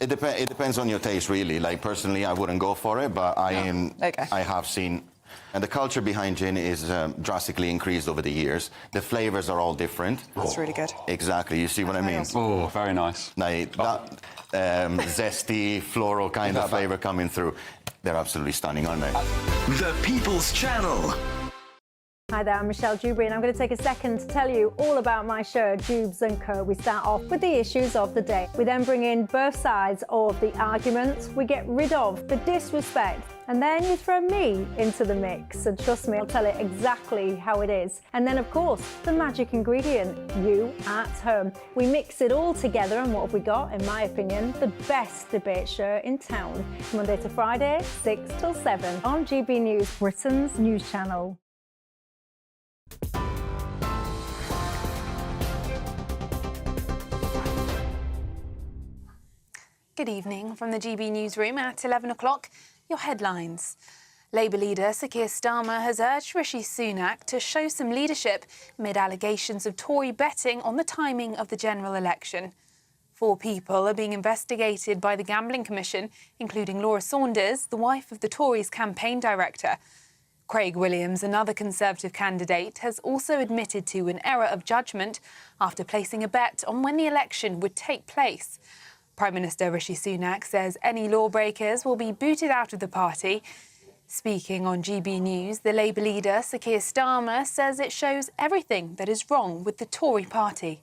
It depends on your taste, really. Like, personally, I wouldn't go for it, but I have seen... And the culture behind gin is drastically increased over the years. The flavours are all different. That's really good. Exactly. You see what I mean? Oh, very nice. Like, that zesty, floral kind of flavour coming through. They're absolutely stunning, aren't they? The People's Channel. Hi there, I'm Michelle Dewberry, and I'm going to take a second to tell you all about my show, Dubes & Co. We start off with the issues of the day. We then bring in both sides of the arguments. We get rid of the disrespect. And then you throw me into the mix. And trust me, I'll tell it exactly how it is. And then, of course, the magic ingredient, you at home. We mix it all together, and what have we got? In my opinion, the best debate show in town. Monday to Friday, 6 till 7 on GB News, Britain's news channel. Good evening from the GB newsroom at 11 o'clock. Your headlines. Labour leader Sir Keir Starmer has urged Rishi Sunak to show some leadership amid allegations of Tory betting on the timing of the general election. 4 people are being investigated by the Gambling Commission, including Laura Saunders, the wife of the Tories' campaign director. Craig Williams, another Conservative candidate, has also admitted to an error of judgment after placing a bet on when the election would take place. Prime Minister Rishi Sunak says any lawbreakers will be booted out of the party. Speaking on GB News, the Labour leader, Sir Keir Starmer, says it shows everything that is wrong with the Tory party.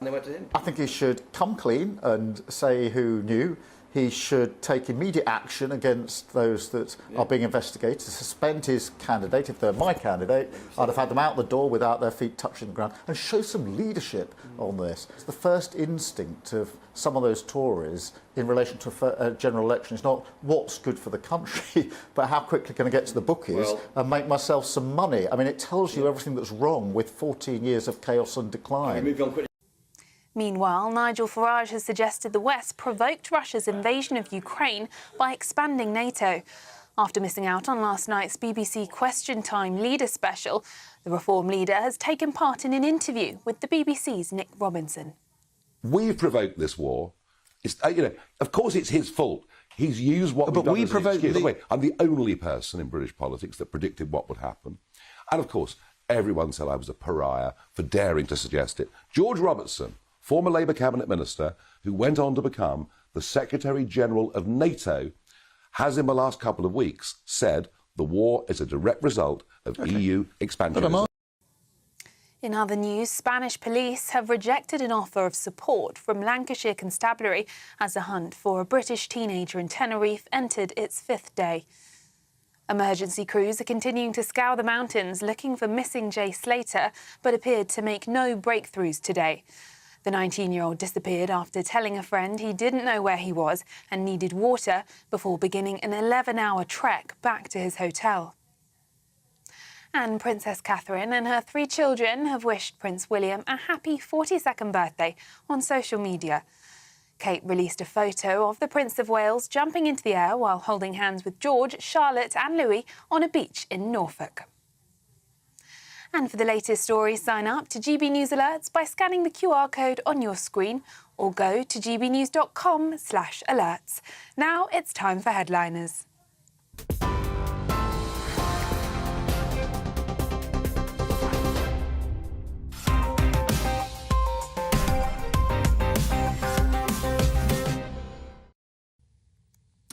I think he should come clean and say who knew. He should take immediate action against those that are being investigated, suspend his candidate. If they're my candidate, I'd have had them out the door without their feet touching the ground, and show some leadership on this. It's the first instinct of some of those Tories in relation to a general election. It's not what's good for the country, but how quickly can I get to the bookies and make myself some money. I mean, it tells you everything that's wrong with 14 years of chaos and decline. Meanwhile, Nigel Farage has suggested the West provoked Russia's invasion of Ukraine by expanding NATO. After missing out on last night's BBC Question Time Leader special, the Reform leader has taken part in an interview with the BBC's Nick Robinson. We've provoked this war. It's, of course it's his fault. He's used what we've done as an excuse. By the way, I'm the only person in British politics that predicted what would happen. And, of course, everyone said I was a pariah for daring to suggest it. George Robertson, former Labour cabinet minister, who went on to become the Secretary-General of NATO, has in the last couple of weeks said the war is a direct result of EU expansionism. In other news, Spanish police have rejected an offer of support from Lancashire Constabulary as the hunt for a British teenager in Tenerife entered its 5th day. Emergency crews are continuing to scour the mountains looking for missing Jay Slater, but appeared to make no breakthroughs today. The 19-year-old disappeared after telling a friend he didn't know where he was and needed water before beginning an 11-hour trek back to his hotel. And Princess Catherine and her 3 children have wished Prince William a happy 42nd birthday on social media. Kate released a photo of the Prince of Wales jumping into the air while holding hands with George, Charlotte and Louis on a beach in Norfolk. And for the latest stories, sign up to GB News Alerts by scanning the QR code on your screen or go to gbnews.com/alerts. Now it's time for Headliners.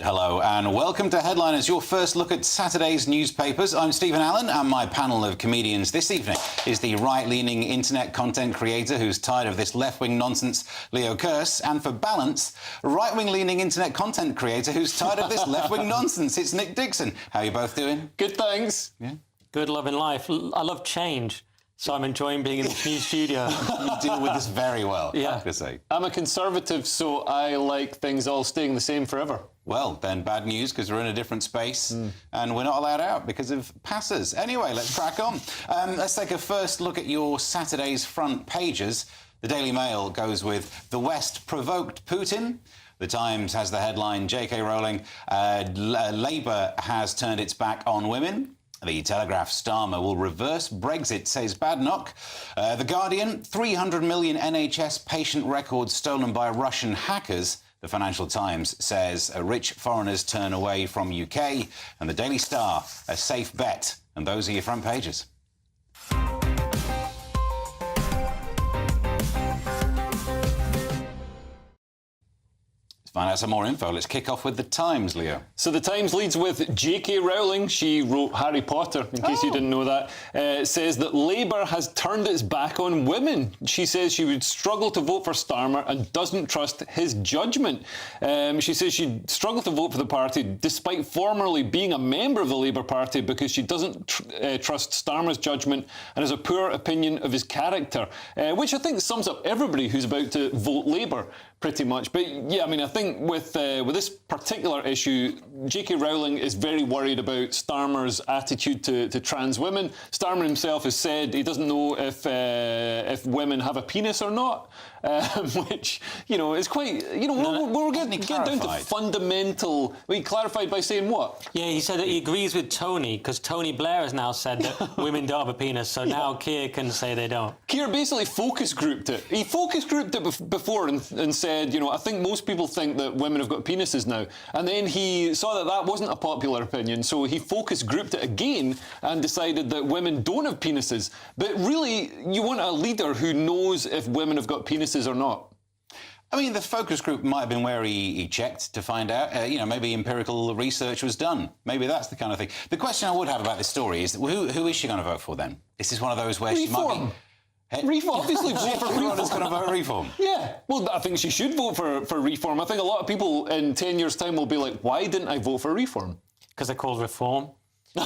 Hello and welcome to Headliners, your first look at Saturday's newspapers. I'm Stephen Allen and my panel of comedians this evening is the right-leaning internet content creator who's tired of this left-wing nonsense, Leo Kearse, and for balance, right-wing leaning internet content creator who's tired of this left-wing nonsense. It's Nick Dixon. How are you both doing? Good, thanks. Yeah. Good, loving life. I love change, so I'm enjoying being in this new studio. You deal with this very well, I have to say. I'm a conservative, so I like things all staying the same forever. Well, then bad news, because we're in a different space and we're not allowed out because of passes. Anyway, let's crack on. Let's take a first look at your Saturday's front pages. The Daily Mail goes with "The West provoked Putin." The Times has the headline, J.K. Rowling, Labour has turned its back on women. The Telegraph, Starmer will reverse Brexit, says Badnoch. The Guardian, 300 million NHS patient records stolen by Russian hackers. The Financial Times says rich foreigners turn away from UK, and the Daily Star, a safe bet. And those are your front pages. Find out some more info. Let's kick off with The Times, Leo. So The Times leads with J.K. Rowling. She wrote Harry Potter, in case you didn't know that. Says that Labour has turned its back on women. She says she would struggle to vote for Starmer and doesn't trust his judgment. She says she'd struggle to vote for the party despite formerly being a member of the Labour Party because she doesn't trust Starmer's judgment and has a poor opinion of his character, which I think sums up everybody who's about to vote Labour, pretty much. But yeah, I mean, I think with this particular issue, J.K. Rowling is very worried about Starmer's attitude to trans women. Starmer himself has said he doesn't know if women have a penis or not, which, you know, is quite, you know, we're getting down to fundamental. He clarified by saying what? Yeah, he said that he agrees with Tony, because Tony Blair has now said that women don't have a penis, so now Keir can say they don't. Keir basically focus grouped it. He focus grouped it before and said, you know, I think most people think that women have got penises now. And then he saw that that wasn't a popular opinion, so he focus grouped it again and decided that women don't have penises. But really, you want a leader who knows if women have got penises or not. I mean, the focus group might have been where he checked to find out. You know, maybe empirical research was done. Maybe that's the kind of thing. The question I would have about this story is, who is she going to vote for then? Is this one of those where she might be... Reform, obviously, vote for reform. Everyone's going to vote reform. Yeah, well, I think she should vote for reform. I think a lot of people in 10 years' time will be like, why didn't I vote for reform? Because they're called reform. Yeah,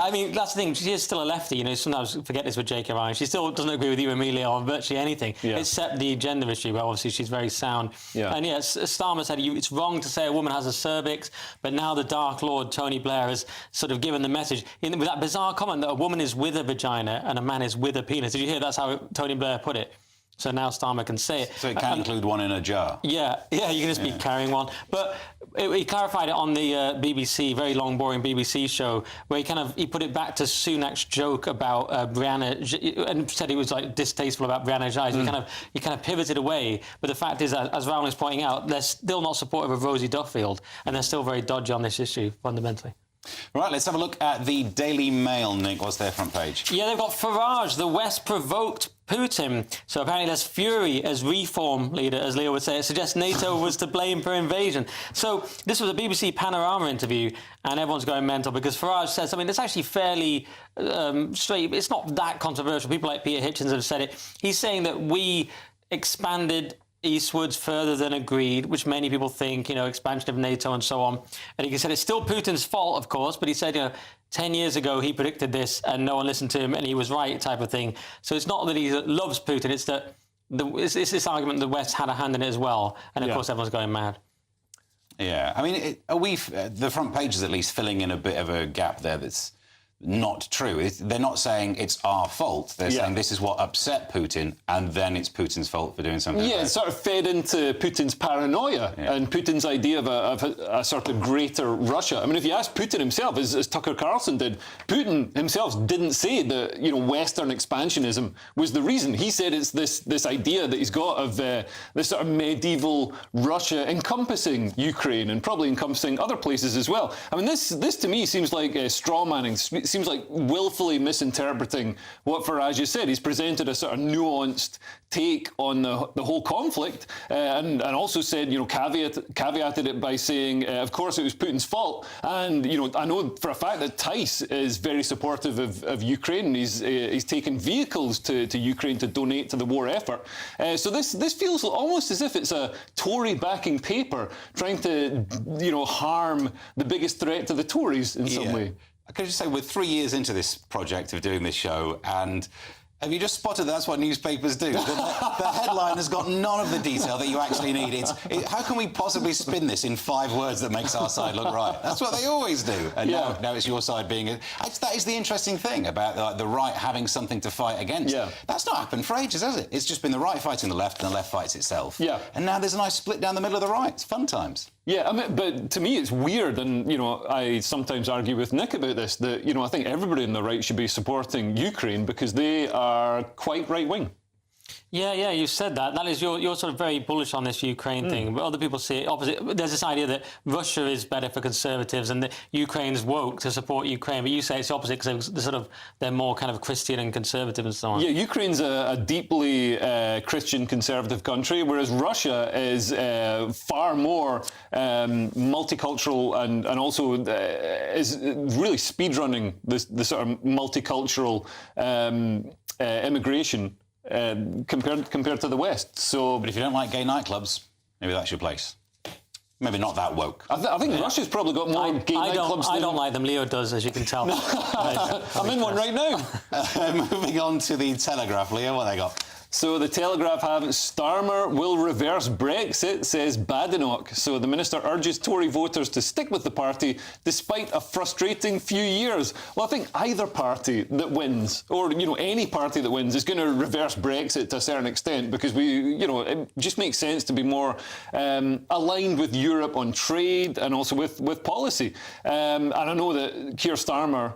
I mean, that's the thing. She is still a lefty. You know, sometimes forget this with J.K. Rowling. She still doesn't agree with you, Amelia, on virtually anything, except the gender issue, where obviously she's very sound. Yeah. And yeah, Starmer said it's wrong to say a woman has a cervix, but now the Dark Lord, Tony Blair, has sort of given the message with that bizarre comment that a woman is with a vagina and a man is with a penis. Did you hear that's how Tony Blair put it? So now Starmer can say it. So it can include one in a jar. Yeah, you can just be carrying one. But he clarified it on the BBC, very long, boring BBC show, where he put it back to Sunak's joke about Brianna, and said he was like distasteful about Brianna's eyes. He kind of pivoted away. But the fact is, as Rowling's pointing out, they're still not supportive of Rosie Duffield, and they're still very dodgy on this issue, fundamentally. Right, let's have a look at the Daily Mail, Nick. What's their front page? Yeah, they've got Farage. The West provoked Putin. So apparently there's fury as reform leader, as Leo would say. It suggests NATO was to blame for invasion. So this was a BBC Panorama interview, and everyone's going mental because Farage says something that's actually fairly straight. It's not that controversial. People like Peter Hitchens have said it. He's saying that we expanded eastwards further than agreed, which many people think, you know, expansion of NATO and so on. And he said it's still Putin's fault, of course, but he said, you know, 10 years ago he predicted this and no one listened to him and he was right, type of thing. So it's not that he loves Putin, it's that it's this argument the West had a hand in it as well. And of course everyone's going mad. Yeah, I mean, the front page is at least filling in a bit of a gap there that's not true. They're not saying it's our fault. They're saying this is what upset Putin, and then it's Putin's fault for doing something. Yeah, it sort of fed into Putin's paranoia and Putin's idea of a sort of greater Russia. I mean, if you ask Putin himself, as Tucker Carlson did, Putin himself didn't say that, you know, Western expansionism was the reason. He said it's this idea that he's got of this sort of medieval Russia encompassing Ukraine and probably encompassing other places as well. I mean, this to me seems like straw manning. It seems like willfully misinterpreting what Farage has said. He's presented a sort of nuanced take on the whole conflict, and also said, you know, caveated it by saying, of course, it was Putin's fault. And, you know, I know for a fact that Tice is very supportive of Ukraine. He's taken vehicles to Ukraine to donate to the war effort. So this feels almost as if it's a Tory backing paper trying to, you know, harm the biggest threat to the Tories in some way. I could just say we're 3 years into this project of doing this show, and have you just spotted that's what newspapers do? The headline has got none of the detail that you actually need. How can we possibly spin this in 5 words that makes our side look right? That's what they always do. And now it's your side being... That is the interesting thing about the right having something to fight against. Yeah. That's not happened for ages, has it? It's just been the right fighting the left, and the left fights itself. Yeah. And now there's a nice split down the middle of the right. It's fun times. Yeah, I mean, but to me it's weird, and, you know, I sometimes argue with Nick about this, that, you know, I think everybody on the right should be supporting Ukraine because they are quite right-wing. Yeah, you said that. That is, you're sort of very bullish on this Ukraine thing, but other people see it opposite. There's this idea that Russia is better for conservatives and that Ukraine's woke to support Ukraine, but you say it's the opposite because they're more kind of Christian and conservative and so on. Yeah, Ukraine's a deeply Christian conservative country, whereas Russia is far more multicultural and also is really speedrunning the sort of multicultural immigration. Compared to the West. So, but if you don't like gay nightclubs, maybe that's your place. Maybe not that woke. I think Russia's probably got more gay nightclubs. I don't like them. Leo does, as you can tell. I'm in one right now. Moving on to the Telegraph, Leo, what they got? So the Telegraph have Starmer will reverse Brexit, says Badenoch. So the minister urges Tory voters to stick with the party despite a frustrating few years. Well, I think either party that wins, or any party that wins, is going to reverse Brexit to a certain extent because it just makes sense to be more aligned with Europe on trade and also with policy. And I know that Keir Starmer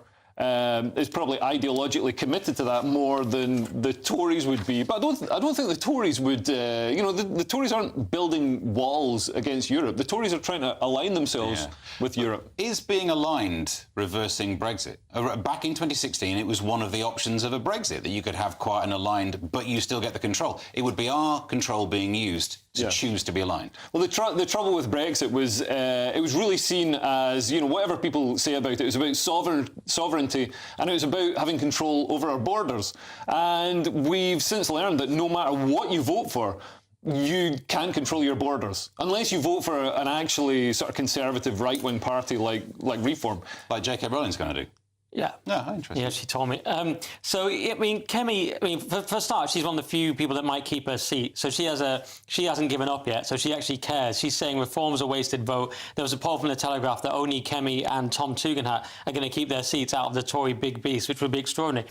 is probably ideologically committed to that more than the Tories would be. But I don't think the Tories would, the Tories aren't building walls against Europe. The Tories are trying to align themselves with Europe. Is being aligned reversing Brexit? Back in 2016, it was one of the options of a Brexit, that you could have quite an aligned, but you still get the control. It would be our control being used to choose to be aligned. Well, the trouble with Brexit was it was really seen as, whatever people say about it, it was about sovereignty, and it was about having control over our borders. And we've since learned that no matter what you vote for, you can't control your borders unless you vote for an actually sort of conservative right-wing party like Reform, like J.K. Rowling's going to do. Yeah. No, interesting. Yeah, she told me. So, Kemi, for a start, she's one of the few people that might keep her seat. So she hasn't given up yet. So she actually cares. She's saying reform's a wasted vote. There was a poll from the Telegraph that only Kemi and Tom Tugendhat are going to keep their seats out of the Tory big beast, which would be extraordinary.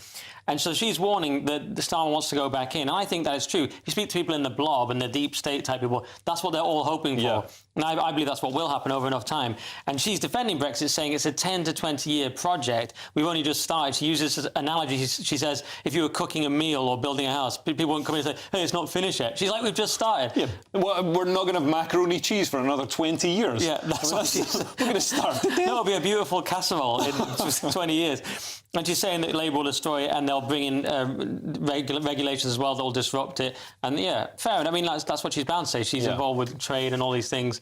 And so she's warning that the Starmer wants to go back in. And I think that is true. If you speak to people in the blob and the deep state type people, that's what they're all hoping for. Yeah. And I believe that's what will happen over enough time. And she's defending Brexit, saying it's a 10 to 20-year project. We've only just started. She uses this analogy. She says, if you were cooking a meal or building a house, people won't come in and say, hey, it's not finished yet. She's like, we've just started. Yeah. Well, we're not going to have macaroni cheese for another 20 years. Yeah, that's what she said. We're going to start today. It'll be a beautiful casserole in 20 years. And she's saying that Labour will destroy it and they'll bring in regulations as well that will disrupt it. And, yeah, fair. I mean, that's what she's bound to say. She's involved with trade and all these things.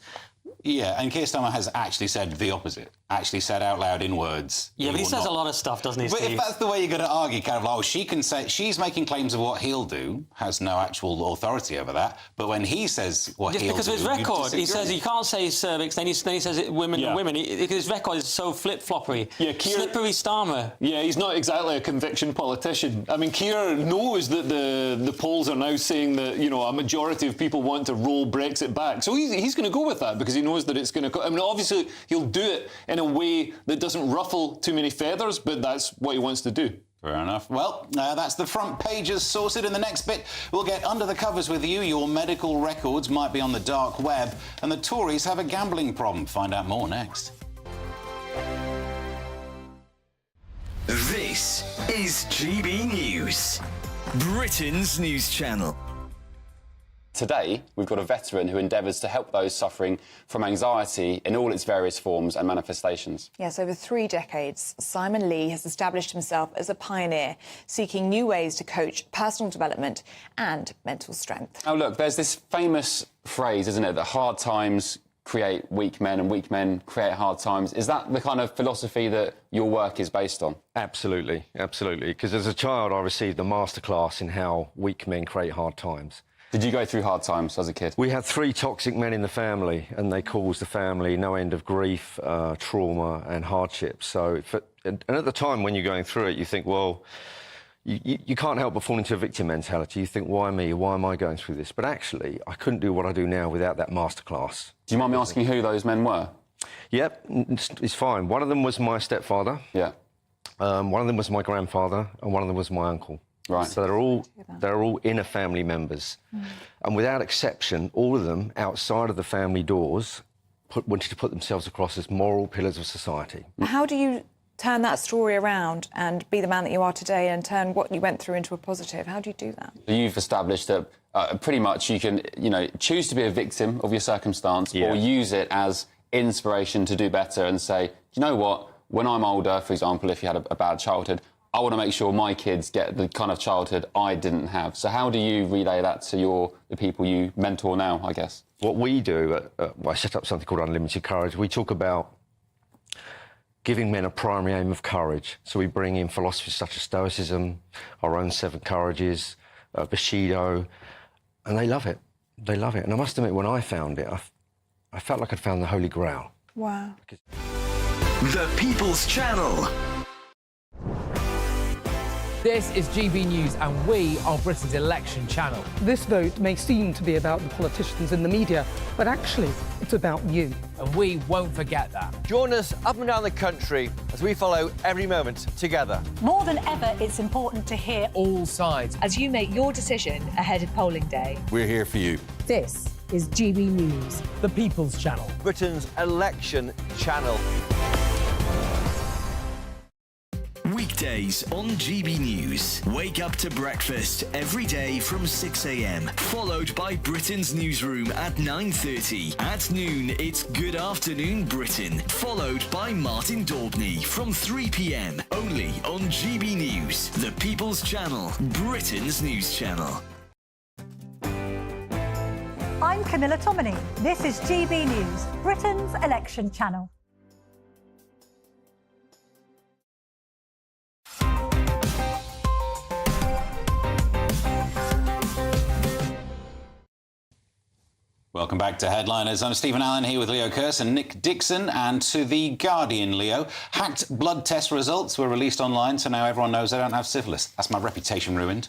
Yeah, and Keir Starmer has actually said the opposite. Actually said out loud in words. Yeah, but he says a lot of stuff, doesn't he, But Steve? if that's the way you're going to argue, kind of like, she can say she's making claims of what he'll do, has no actual authority over that. But when he says what he'll do, because of his record, he says he can't say cervix, then he says it women and women. His record is so flip-floppery. Yeah, Slippery Starmer. Yeah, he's not exactly a conviction politician. I mean, Keir knows that the polls are now saying that, a majority of people want to roll Brexit back. So he's going to go with that because he knows that it's going to... I mean, obviously, he'll do it in a way that doesn't ruffle too many feathers, but that's what he wants to do. Fair enough. Well, that's the front pages sorted. In the next bit, we'll get under the covers with you. Your medical records might be on the dark web, and the Tories have a gambling problem. Find out more next. This is GB News, Britain's news channel. Today, we've got a veteran who endeavours to help those suffering from anxiety in all its various forms and manifestations. Yes, over 3 decades, Simon Lee has established himself as a pioneer, seeking new ways to coach personal development and mental strength. Now, look, there's this famous phrase, isn't it, that hard times create weak men and weak men create hard times. Is that the kind of philosophy that your work is based on? Absolutely, absolutely. Because as a child, I received a masterclass in how weak men create hard times. Did you go through hard times as a kid? We had 3 toxic men in the family, and they caused the family no end of grief, trauma and hardship. So, and at the time when you're going through it, you think, well, you can't help but fall into a victim mentality. You think, why me? Why am I going through this? But actually, I couldn't do what I do now without that masterclass. Do you mind me asking who those men were? Yep, it's fine. One of them was my stepfather. Yeah. One of them was my grandfather, and one of them was my uncle. Right. So they're all inner family members. And without exception, all of them, outside of the family doors, wanted to put themselves across as moral pillars of society. How do you turn that story around and be the man that you are today and turn what you went through into a positive? How do you do that? You've established that pretty much you can, choose to be a victim of your circumstance or use it as inspiration to do better and say, you know what, when I'm older, for example, if you had a bad childhood, I want to make sure my kids get the kind of childhood I didn't have. So how do you relay that to the people you mentor now, I guess? What we do, I set up something called Unlimited Courage. We talk about giving men a primary aim of courage. So we bring in philosophies such as Stoicism, our own 7 Courages, Bushido, and they love it. They love it. And I must admit, when I found it, I felt like I'd found the Holy Grail. Wow. The People's Channel. This is GB News and we are Britain's election channel. This vote may seem to be about the politicians in the media, but actually it's about you. And we won't forget that. Join us up and down the country as we follow every moment together. More than ever, it's important to hear all sides as you make your decision ahead of polling day. We're here for you. This is GB News. The People's Channel. Britain's election channel. Weekdays on GB News. Wake up to breakfast every day from 6 a.m. Followed by Britain's newsroom at 9:30. At noon, it's Good Afternoon Britain. Followed by Martin Daubney from 3 p.m. Only on GB News, the People's Channel, Britain's news channel. I'm Camilla Tominey. This is GB News, Britain's election channel. Welcome back to Headliners. I'm Stephen Allen here with Leo Kearse and Nick Dixon. And to The Guardian, Leo. Hacked blood test results were released online, so now everyone knows I don't have syphilis. That's my reputation ruined.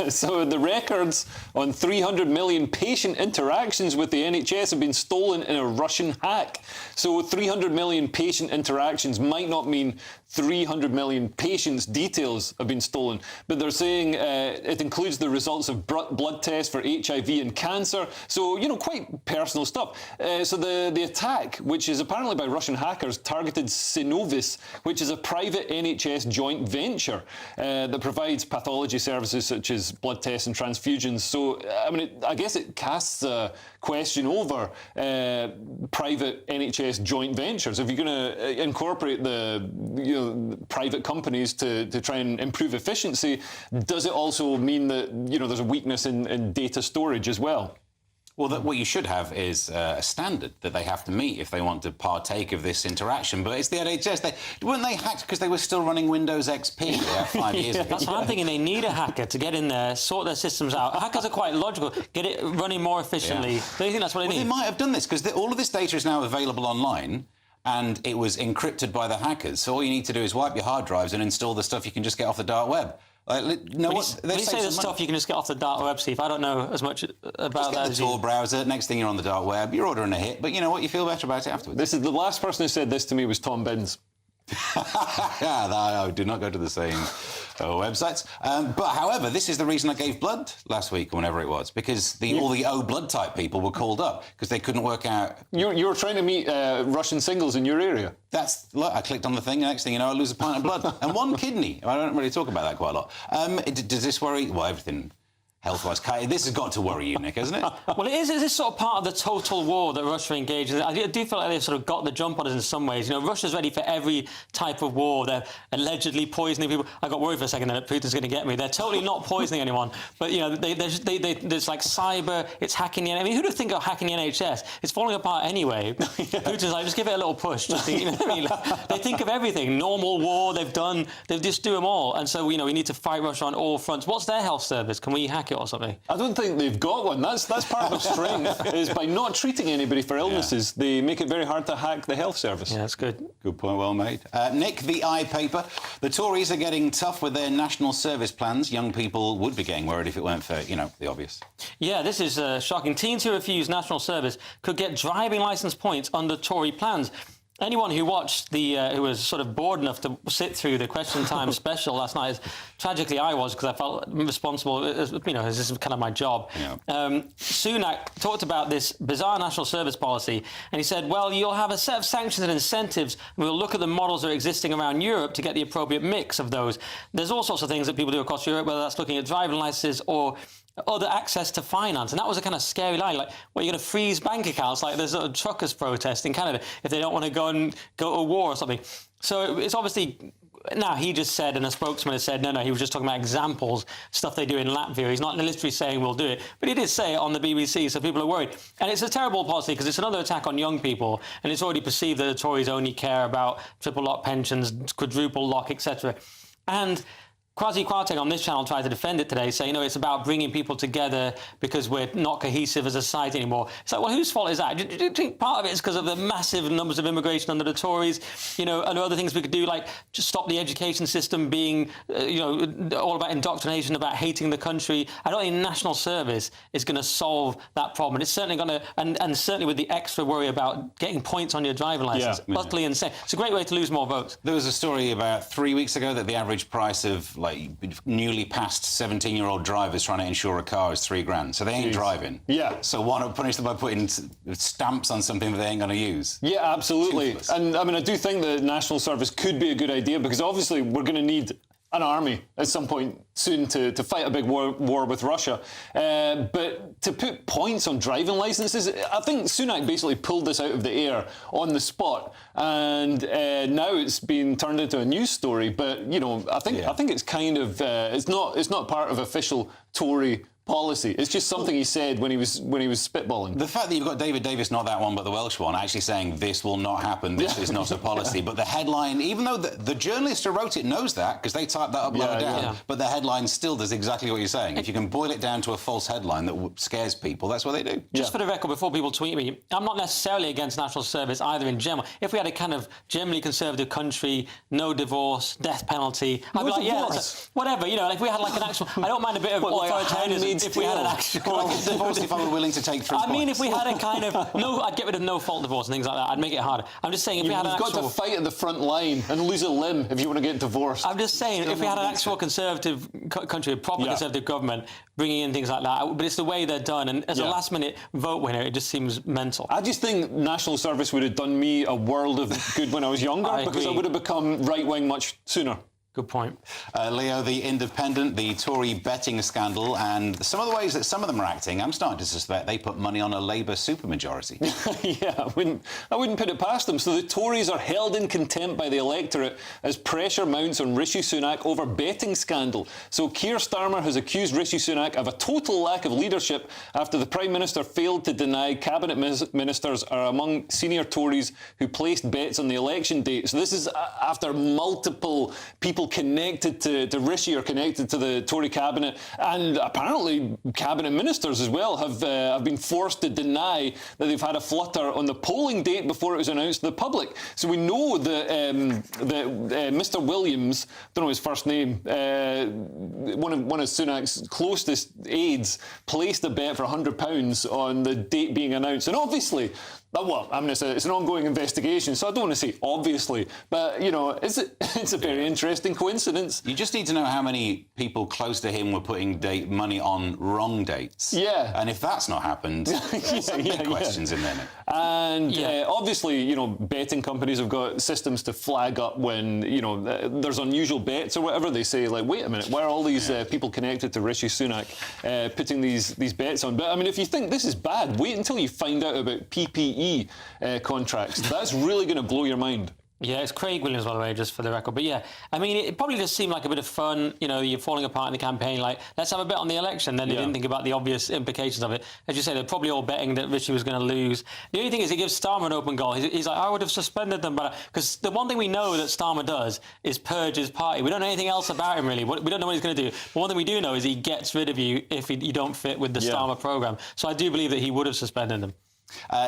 So the records on 300 million patient interactions with the NHS have been stolen in a Russian hack. So 300 million patient interactions might not mean 300 million patients' details have been stolen, but they're saying it includes the results of blood tests for HIV and cancer. So, quite personal stuff. So the attack, which is apparently by Russian hackers, targeted Synovis, which is a private NHS joint venture that provides pathology services such as blood tests and transfusions. So, I guess it casts a question over private NHS joint ventures. If you're going to incorporate the private companies to try and improve efficiency, does it also mean that there's a weakness in data storage as well? Well, what you should have is a standard that they have to meet if they want to partake of this interaction. But it's the NHS. Weren't they hacked because they were still running Windows XP 5 years ago? That's what I'm thinking. They need a hacker to get in there, sort their systems out. Hackers are quite logical. Get it running more efficiently. Do you think that's what they need? They might have done this because all of this data is now available online. And it was encrypted by the hackers. So all you need to do is wipe your hard drives and install the stuff you can just get off the dark web. When you say the stuff you can just get off the dark web, Steve, I don't know as much about that as you. Tor browser, next thing you're on the dark web, you're ordering a hit, but you know what, you feel better about it afterwards. This is the last person who said this to me was Tom Binns. I do not go to the same websites. But, however, this is the reason I gave blood last week or whenever it was, because all the O blood type people were called up because they couldn't work out. You were trying to meet Russian singles in your area. Look, I clicked on the thing, and next thing you know, I lose a pint of blood and 1 kidney. I don't really talk about that quite a lot. Does this worry? Well, everything. Health-wise, this has got to worry you, Nick, hasn't it? Well, it is. Is this sort of part of the total war that Russia engaged in? I do feel like they've sort of got the jump on us in some ways. Russia's ready for every type of war. They're allegedly poisoning people. I got worried for a second that Putin's going to get me. They're totally not poisoning anyone. But, there's like cyber, it's hacking the NHS. I mean, who'd have think of hacking the NHS? It's falling apart anyway. Putin's like, just give it a little push. Just they think of everything. Normal war, they just do them all. And so, we need to fight Russia on all fronts. What's their health service? Can we hack it or something? I don't think they've got one. That's part of strength, is by not treating anybody for illnesses, they make it very hard to hack the health service. Yeah, that's good. Good point, well made. Nick, the I paper. The Tories are getting tough with their national service plans. Young people would be getting worried if it weren't for, the obvious. Yeah, this is shocking. Teens who refuse national service could get driving licence points under Tory plans. Anyone who watched who was sort of bored enough to sit through the Question Time special last night, tragically I was, because I felt responsible, as this is kind of my job. Yeah. Sunak talked about this bizarre national service policy, and he said, well, you'll have a set of sanctions and incentives, and we'll look at the models that are existing around Europe to get the appropriate mix of those. There's all sorts of things that people do across Europe, whether that's looking at driving licenses or other access to finance. And that was a kind of scary line. Like, well, you're going to freeze bank accounts like there's a truckers protest in Canada if they don't want to go to war or something. So it's obviously... Now, he just said, and a spokesman has said, no, he was just talking about examples, stuff they do in Latvia. He's not literally saying we'll do it, but he did say it on the BBC, so people are worried. And it's a terrible policy because it's another attack on young people, and it's already perceived that the Tories only care about triple lock pensions, quadruple lock, etc. And Kwasi Kwarteng on this channel tried to defend it today, saying, it's about bringing people together because we're not cohesive as a society anymore. It's like, well, whose fault is that? Do you think part of it is because of the massive numbers of immigration under the Tories, and other things we could do, like just stop the education system being, all about indoctrination, about hating the country? I don't think national service is going to solve that problem. It's certainly going to, and certainly with the extra worry about getting points on your driving licence, utterly insane. It's a great way to lose more votes. There was a story about 3 weeks ago that the average price of newly passed 17-year-old drivers trying to insure a car is $3,000. So they ain't driving. Yeah. So why not punish them by putting stamps on something that they ain't going to use? Yeah, absolutely. Toothless. And I do think that national service could be a good idea because obviously we're going to need an army at some point soon to fight a big war with Russia. But to put points on driving licences, I think Sunak basically pulled this out of the air on the spot, and now it's been turned into a news story. But I think it's kind of it's not part of official Tory policy. It's just something he said when he was spitballing. The fact that you've got David Davis, not that one, but the Welsh one, actually saying this will not happen, this is not a policy. But the headline, even though the journalist who wrote it knows that, because they typed that up lower down, but the headline still does exactly what you're saying. If you can boil it down to a false headline that scares people, that's what they do. Just for the record, before people tweet me, I'm not necessarily against national service either in general. If we had a kind of generally conservative country, no divorce, death penalty, I'd be like, whatever, if we had like an actual... I don't mind a bit of authoritarianism. If we had an actual divorce, if I were willing to take 3 points. I mean, if we had a kind of I'd get rid of no-fault divorce and things like that. I'd make it harder. I'm just saying, if we had an actual... You've got to fight at the front line and lose a limb if you want to get divorced. I'm just saying, if we had an actual conservative country, a proper conservative government, bringing in things like that, but it's the way they're done, and as a last-minute vote winner, it just seems mental. I just think national service would have done me a world of good when I was younger, because I would have become right-wing much sooner. Good point. Leo, the Independent, the Tory betting scandal, and some of the ways that some of them are acting, I'm starting to suspect they put money on a Labour supermajority. I wouldn't put it past them. So the Tories are held in contempt by the electorate as pressure mounts on Rishi Sunak over betting scandal. So Keir Starmer has accused Rishi Sunak of a total lack of leadership after the Prime Minister failed to deny cabinet ministers are among senior Tories who placed bets on the election date. So this is after multiple people connected to Rishi or connected to the Tory cabinet, and apparently cabinet ministers as well have been forced to deny that they've had a flutter on the polling date before it was announced to the public. So we know that Mr. Williams, don't know his first name, one of Sunak's closest aides, placed a bet for £100 on the date being announced, and obviously. Well, I mean, it's an ongoing investigation, so I don't want to say obviously, but, it's a very interesting coincidence. You just need to know how many people close to him were putting money on wrong dates. Yeah. And if that's not happened, there's some big questions in there. And obviously, betting companies have got systems to flag up when, there's unusual bets or whatever. They say, like, wait a minute, why are all these people connected to Rishi Sunak putting these bets on? But, I mean, if you think this is bad, wait until you find out about PPE contracts. That's really going to blow your mind. Yeah, it's Craig Williams, by the way, just for the record. But I mean, it probably just seemed like a bit of fun. You're falling apart in the campaign, like, let's have a bet on the election. Then they didn't think about the obvious implications of it. As you say, they're probably all betting that Rishi was going to lose. The only thing is, it gives Starmer an open goal. He's like, I would have suspended them, but because the one thing we know that Starmer does is purge his party. We don't know anything else about him, really. We don't know what he's going to do. But one thing we do know is he gets rid of you if you don't fit with the Starmer programme. So I do believe that he would have suspended them.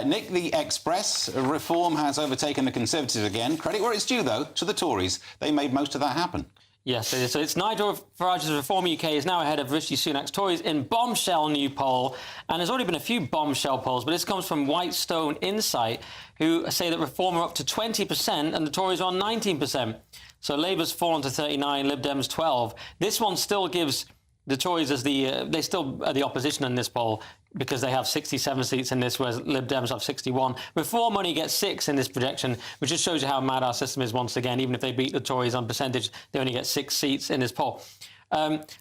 Nick, the Express, reform has overtaken the Conservatives again. Credit where it's due, though, to the Tories. They made most of that happen. Yes, it is. So it's Nigel Farage's Reform UK is now ahead of Rishi Sunak's Tories in bombshell new poll. And there's already been a few bombshell polls, but this comes from Whitestone Insight, who say that Reform are up to 20% and the Tories are on 19%. So Labour's fallen to 39, Lib Dems 12. This one still gives the Tories as they still are the opposition in this poll because they have 67 seats in this, whereas Lib Dems have 61. Reform only gets 6 in this projection, which just shows you how mad our system is once again. Even if they beat the Tories on percentage, they only get 6 seats in this poll.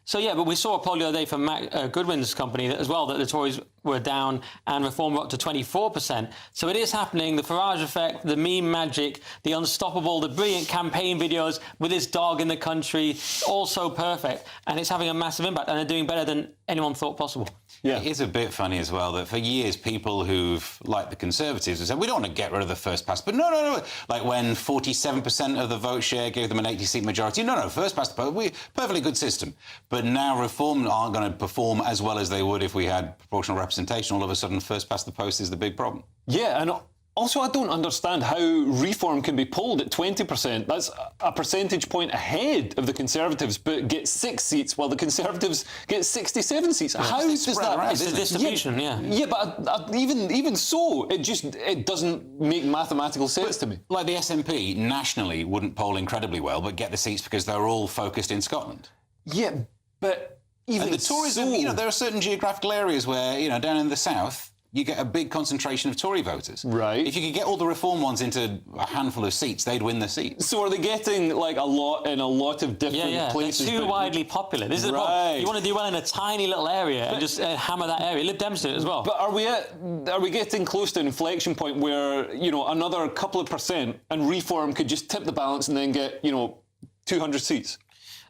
So, yeah, but we saw a poll the other day from Matt Goodwin's company as well that the Tories were down and Reform were up to 24%. So it is happening. The Farage effect, the meme magic, the unstoppable, the brilliant campaign videos with his dog in the country, all so perfect. And it's having a massive impact and they're doing better than anyone thought possible. Yeah. It is a bit funny as well that for years people who've, like the Conservatives, have said, we don't want to get rid of the first past. But no. Like when 47% of the vote share gave them an 80-seat majority. No, first past the post. Perfectly good system. But now Reform aren't going to perform as well as they would if we had proportional representation. All of a sudden, first past the post is the big problem. Yeah, and also I don't understand how Reform can be polled at 20%. That's a percentage point ahead of the Conservatives, but get 6 seats, while the Conservatives get 67 seats. How does that... It's the distribution, yeah. Yeah, but even so, it doesn't make mathematical sense to me. Like the SNP nationally wouldn't poll incredibly well, but get the seats because they're all focused in Scotland. Yeah, but... Even and the Tories, there are certain geographical areas where, down in the south, you get a big concentration of Tory voters. Right. If you could get all the Reform ones into a handful of seats, they'd win the seats. So are they getting, like, a lot in a lot of different places? They're too widely popular. This is the problem. You want to do well in a tiny little area and just hammer that area. Lib Dems do it as well. But are we getting close to an inflection point where, another couple of percent and Reform could just tip the balance and then get, 200 seats?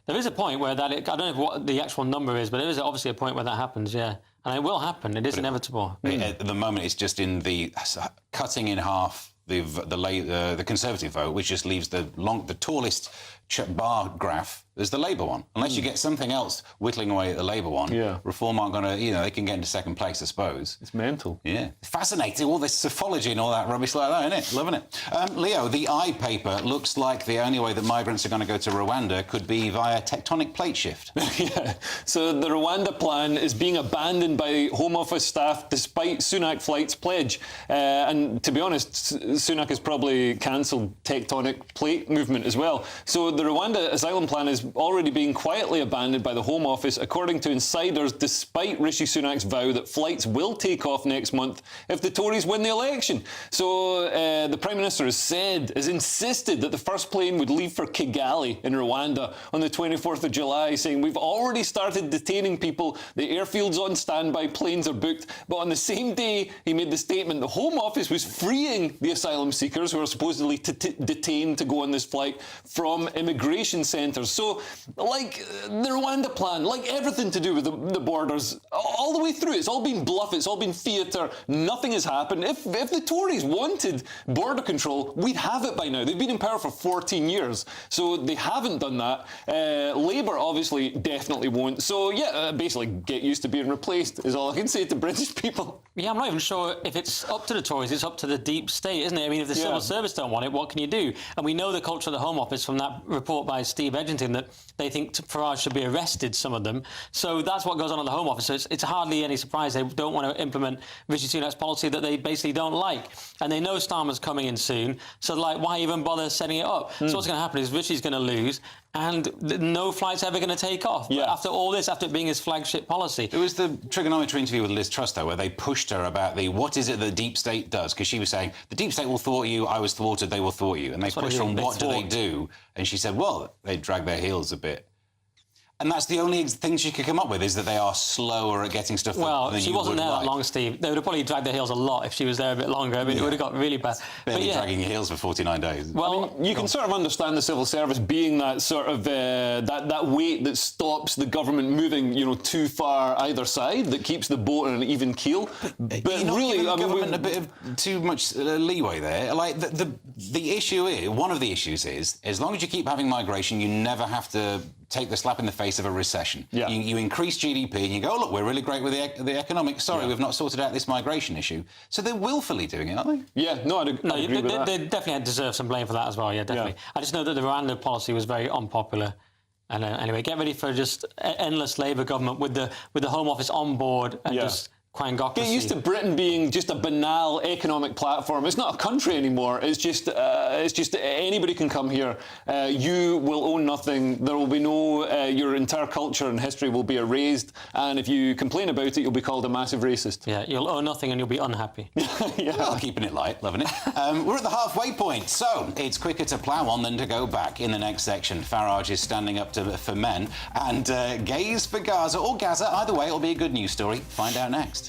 There is a point where I don't know what the actual number is, but there is obviously a point where that happens, yeah. And it will happen. It is inevitable. At the moment, it's just in the cutting in half the Conservative vote, which just leaves the tallest bar graph is the Labour one. Unless you get something else whittling away at the Labour one, Reform aren't going to, they can get into second place, I suppose. It's mental. Yeah. Fascinating, all this psephology and all that rubbish like that, isn't it? Loving it. Leo, the I paper looks like the only way that migrants are going to go to Rwanda could be via tectonic plate shift. Yeah. So the Rwanda plan is being abandoned by Home Office staff despite Sunak Flight's pledge. And to be honest, Sunak has probably cancelled tectonic plate movement as well. So the Rwanda asylum plan is already being quietly abandoned by the Home Office, according to insiders, despite Rishi Sunak's vow that flights will take off next month if the Tories win the election. So the Prime Minister has insisted that the first plane would leave for Kigali in Rwanda on the 24th of July, saying, we've already started detaining people, the airfield's on standby, planes are booked. But on the same day, he made the statement the Home Office was freeing the asylum seekers who are supposedly detained to go on this flight from immigration centres. So, like the Rwanda plan, like everything to do with the borders, all the way through, it's all been bluff, it's all been theatre, nothing has happened. If the Tories wanted border control, we'd have it by now. They've been in power for 14 years, so they haven't done that. Labour obviously definitely won't. So, yeah, basically get used to being replaced is all I can say to British people. Yeah, I'm not even sure if it's up to the Tories, it's up to the deep state, isn't it? I mean, if the civil service don't want it, what can you do? And we know the culture of the Home Office from that report by Steve Edgington that they think Farage should be arrested, some of them. So that's what goes on at the Home Office. So it's hardly any surprise they don't want to implement Rishi Sunak's policy that they basically don't like. And they know Starmer's coming in soon. So, like, why even bother setting it up? So what's going to happen is Rishi's going to lose and no flight's ever going to take off. Yeah. After all this, after it being his flagship policy. It was the trigonometry interview with Liz Truss, though, where they pushed her about what is it the deep state does? Because she was saying, the deep state will thwart you, I was thwarted, they will thwart you. And they pushed her on what do they do? And she said, well, they drag their heels a bit. And that's the only thing she could come up with, is that they are slower at getting stuff well, than she wasn't there that long, Steve. They would have probably dragged their heels a lot if she was there a bit longer. I mean, it would have got really bad. Barely dragging your heels for 49 days. Well, I mean, you can sort of understand the civil service being that sort of that weight that stops the government moving, too far either side, that keeps the boat on an even keel. But really, I mean, a bit of too much leeway there. Like the issue is, one of the issues is, as long as you keep having migration, you never have to take the slap in the face of a recession. Yeah. You increase GDP and you go, oh, look, we're really great with the economics. Sorry, we've not sorted out this migration issue. So they're willfully doing it, aren't they? Yeah, no, I agree with that. They definitely deserve some blame for that as well, yeah, definitely. Yeah. I just know that the Rwanda policy was very unpopular And anyway, get ready for just endless Labour government with the Home Office on board and just quangocracy. Get used to Britain being just a banal economic platform. It's not a country anymore. It's just anybody can come here. You will own nothing. There will be no. Your entire culture and history will be erased. And if you complain about it, you'll be called a massive racist. Yeah, you'll own nothing and you'll be unhappy. Well, keeping it light, loving it. We're at the halfway point, so it's quicker to plough on than to go back. In the next section, Farage is standing up for men, and gays for Gaza or Gaza. Either way, it'll be a good news story. Find out next.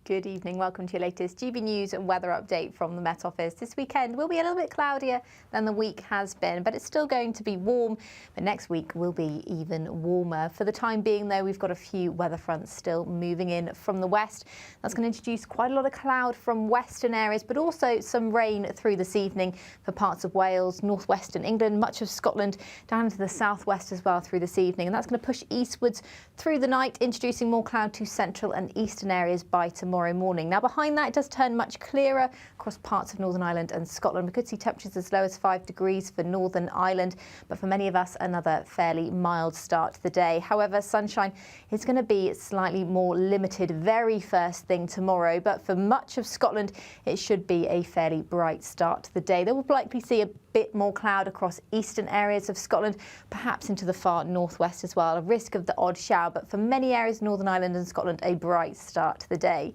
Good evening. Welcome to your latest GB News weather update from the Met Office. This weekend will be a little bit cloudier than the week has been, but it's still going to be warm. But next week will be even warmer. For the time being, though, we've got a few weather fronts still moving in from the west. That's going to introduce quite a lot of cloud from western areas, but also some rain through this evening for parts of Wales, northwestern England, much of Scotland, down into the southwest as well through this evening. And that's going to push eastwards through the night, introducing more cloud to central and eastern areas by tomorrow morning. Now, behind that, it does turn much clearer across parts of Northern Ireland and Scotland. We could see temperatures as low as 5 degrees for Northern Ireland, but for many of us, another fairly mild start to the day. However, sunshine is going to be slightly more limited very first thing tomorrow, but for much of Scotland, it should be a fairly bright start to the day. They will likely see a bit more cloud across eastern areas of Scotland, perhaps into the far northwest as well. A risk of the odd shower, but for many areas, Northern Ireland and Scotland, a bright start to the day.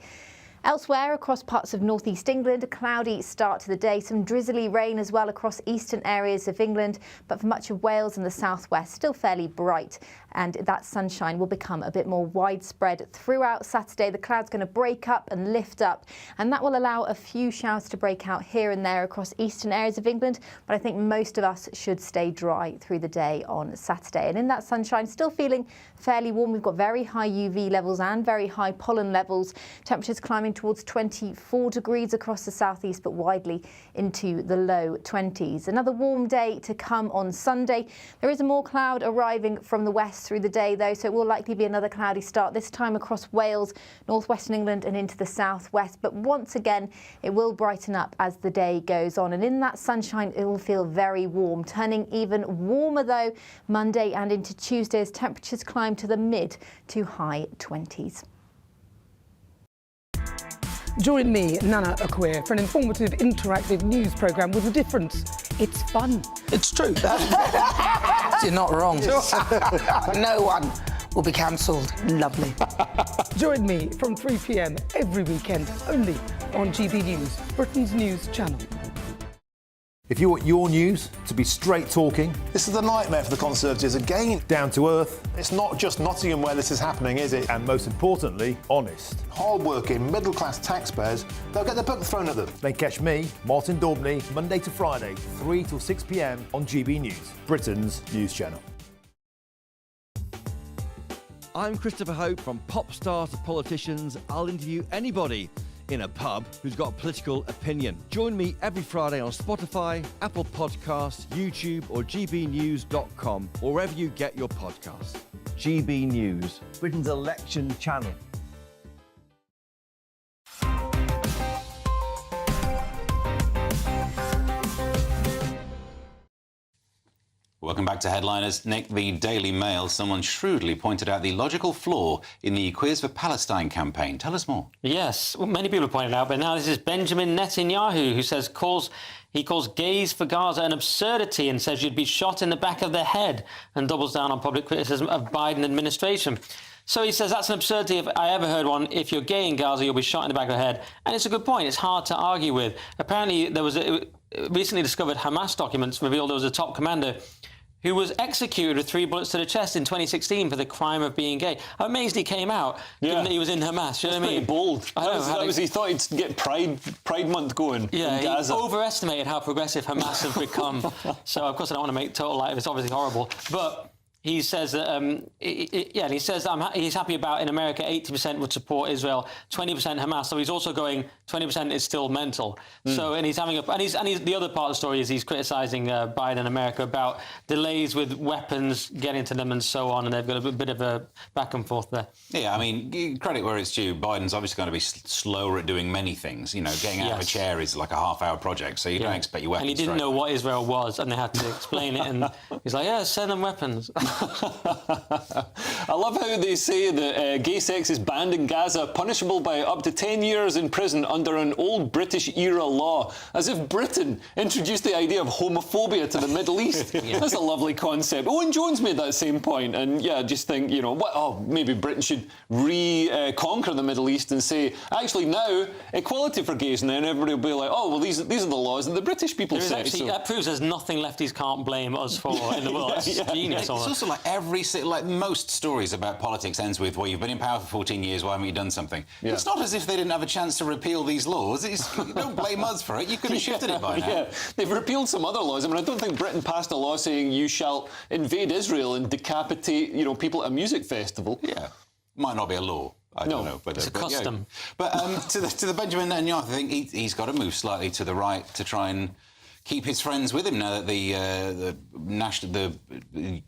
Elsewhere, across parts of northeast England, a cloudy start to the day. Some drizzly rain as well across eastern areas of England, but for much of Wales and the southwest, still fairly bright. And that sunshine will become a bit more widespread throughout Saturday. The cloud's going to break up and lift up, and that will allow a few showers to break out here and there across eastern areas of England. But I think most of us should stay dry through the day on Saturday. And in that sunshine, still feeling fairly warm. We've got very high UV levels and very high pollen levels. Temperatures climbing towards 24 degrees across the southeast, but widely into the low 20s. Another warm day to come on Sunday. There is more cloud arriving from the west through the day, though, so it will likely be another cloudy start, this time across Wales, northwestern England and into the southwest. But once again, it will brighten up as the day goes on. And in that sunshine, it will feel very warm, turning even warmer, though, Monday and into Tuesday as temperatures climb to the mid to high 20s. Join me, Nana Akwe, for an informative, interactive news programme with a difference. It's fun. It's true. You're not wrong. No one will be cancelled. Lovely. Join me from 3 p.m. every weekend, only on GB News, Britain's news channel. If you want your news to be straight talking... This is a nightmare for the Conservatives again. Down to earth. It's not just Nottingham where this is happening, is it? And most importantly, honest. Hard-working, middle-class taxpayers, they'll get the book thrown at them. Then catch me, Martin Daubney, Monday to Friday, 3 till 6 p.m. on GB News, Britain's news channel. I'm Christopher Hope. From pop stars to politicians, I'll interview anybody in a pub who's got a political opinion. Join me every Friday on Spotify, Apple Podcasts, YouTube or gbnews.com, or wherever you get your podcasts. GB News, Britain's election channel. Welcome back to Headliners. Nick, the Daily Mail, someone shrewdly pointed out the logical flaw in the Queers for Palestine campaign. Tell us more. Yes, well, many people have pointed out, but now this is Benjamin Netanyahu, who says he calls gays for Gaza an absurdity and says you'd be shot in the back of the head, and doubles down on public criticism of Biden administration. So he says that's an absurdity if I ever heard one. If you're gay in Gaza, you'll be shot in the back of the head. And it's a good point. It's hard to argue with. Apparently, there was recently discovered Hamas documents revealed there was a top commander who was executed with 3 bullets to the chest in 2016 for the crime of being gay. I'm amazed he came out, given that he was in Hamas. You know what I mean? Bold. He thought he'd get Pride Month going in Gaza. He overestimated how progressive Hamas have become. So, of course, I don't want to make total light of it. It's obviously horrible. But he says that, he says he's happy about, in America, 80% would support Israel, 20% Hamas. So he's also going, 20% is still mental. So, and he's having the other part of the story is he's criticising Biden and America about delays with weapons, getting to them and so on, and they've got a bit of a back and forth there. Yeah, I mean, credit where it's due. Biden's obviously going to be slower at doing many things. You know, getting out of a chair is like a half-hour project, so you don't expect your weapons. And he didn't know what Israel was, and they had to explain it, and he's like, yeah, send them weapons. I love how they say that gay sex is banned in Gaza, punishable by up to 10 years in prison under an old British-era law, as if Britain introduced the idea of homophobia to the Middle East. That's a lovely concept. Owen Jones made that same point, and I just think, maybe Britain should conquer the Middle East and say, actually now, equality for gays, and then everybody will be like, oh, well, these are the laws that the British people set. That proves there's nothing lefties can't blame us for in the world. It's genius. It's also like most stories about politics ends with, well, you've been in power for 14 years, why haven't you done something? It's not as if they didn't have a chance to repeal these laws. Don't blame us for it. You could have shifted it by now. Yeah, they've repealed some other laws. I mean, I don't think Britain passed a law saying you shall invade Israel and decapitate, people at a music festival. Yeah, might not be a law. I don't know, but it's a custom. But to the Benjamin Netanyahu, I think he's got to move slightly to the right to try and keep his friends with him now that the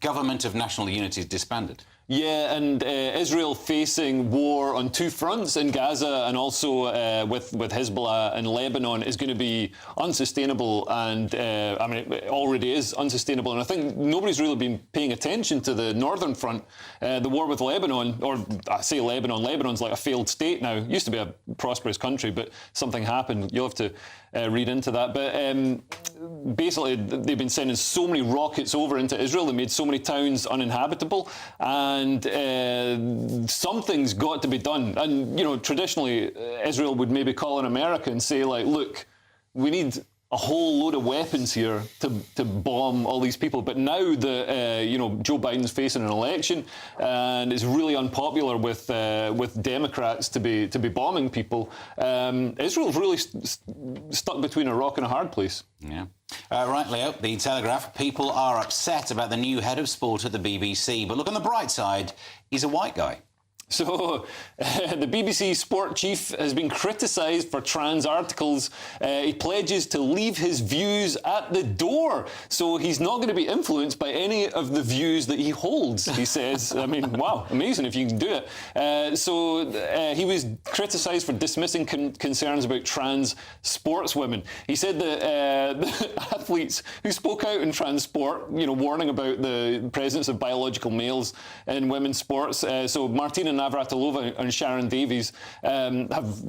government of national unity is disbanded. Yeah, and Israel facing war on two fronts in Gaza and also with Hezbollah and Lebanon is going to be unsustainable, and it already is unsustainable. And I think nobody's really been paying attention to the northern front, the war with Lebanon, or I say Lebanon's like a failed state now. It used to be a prosperous country, but something happened. You'll have to read into that. But basically, they've been sending so many rockets over into Israel. They made so many towns uninhabitable, and something's got to be done. And, traditionally, Israel would maybe call on America and say, like, look, we need a whole load of weapons here to bomb all these people. But now that Joe Biden's facing an election and it's really unpopular with Democrats to be bombing people, Israel's really stuck between a rock and a hard place. Yeah. Right, Leo, The Telegraph. People are upset about the new head of sport at the BBC. But look on the bright side, he's a white guy. So, the BBC sport chief has been criticised for trans articles. He pledges to leave his views at the door. So he's not going to be influenced by any of the views that he holds, he says. I mean, wow, amazing if you can do it. He was criticised for dismissing concerns about trans sportswomen. He said that the athletes who spoke out in trans sport, warning about the presence of biological males in women's sports. So Martina Navratilova and Sharon Davies have,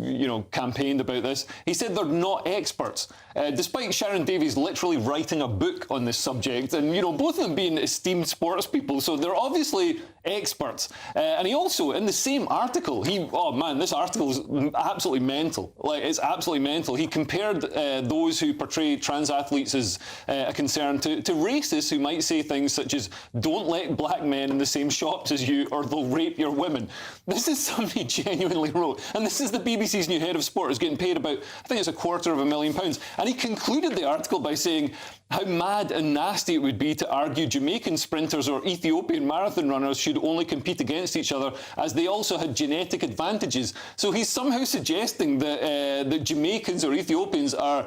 campaigned about this. He said they're not experts, despite Sharon Davies literally writing a book on this subject, and both of them being esteemed sports people, so they're obviously experts. And he also, in the same article, this article is absolutely mental. Like, it's absolutely mental. He compared those who portray trans athletes as a concern to racists who might say things such as, don't let black men in the same shops as you or they'll rape your women. This is something he genuinely wrote. And this is the BBC's new head of sport, who's getting paid about, I think it's £250,000. And he concluded the article by saying how mad and nasty it would be to argue Jamaican sprinters or Ethiopian marathon runners should only compete against each other as they also had genetic advantages. So he's somehow suggesting that Jamaicans or Ethiopians are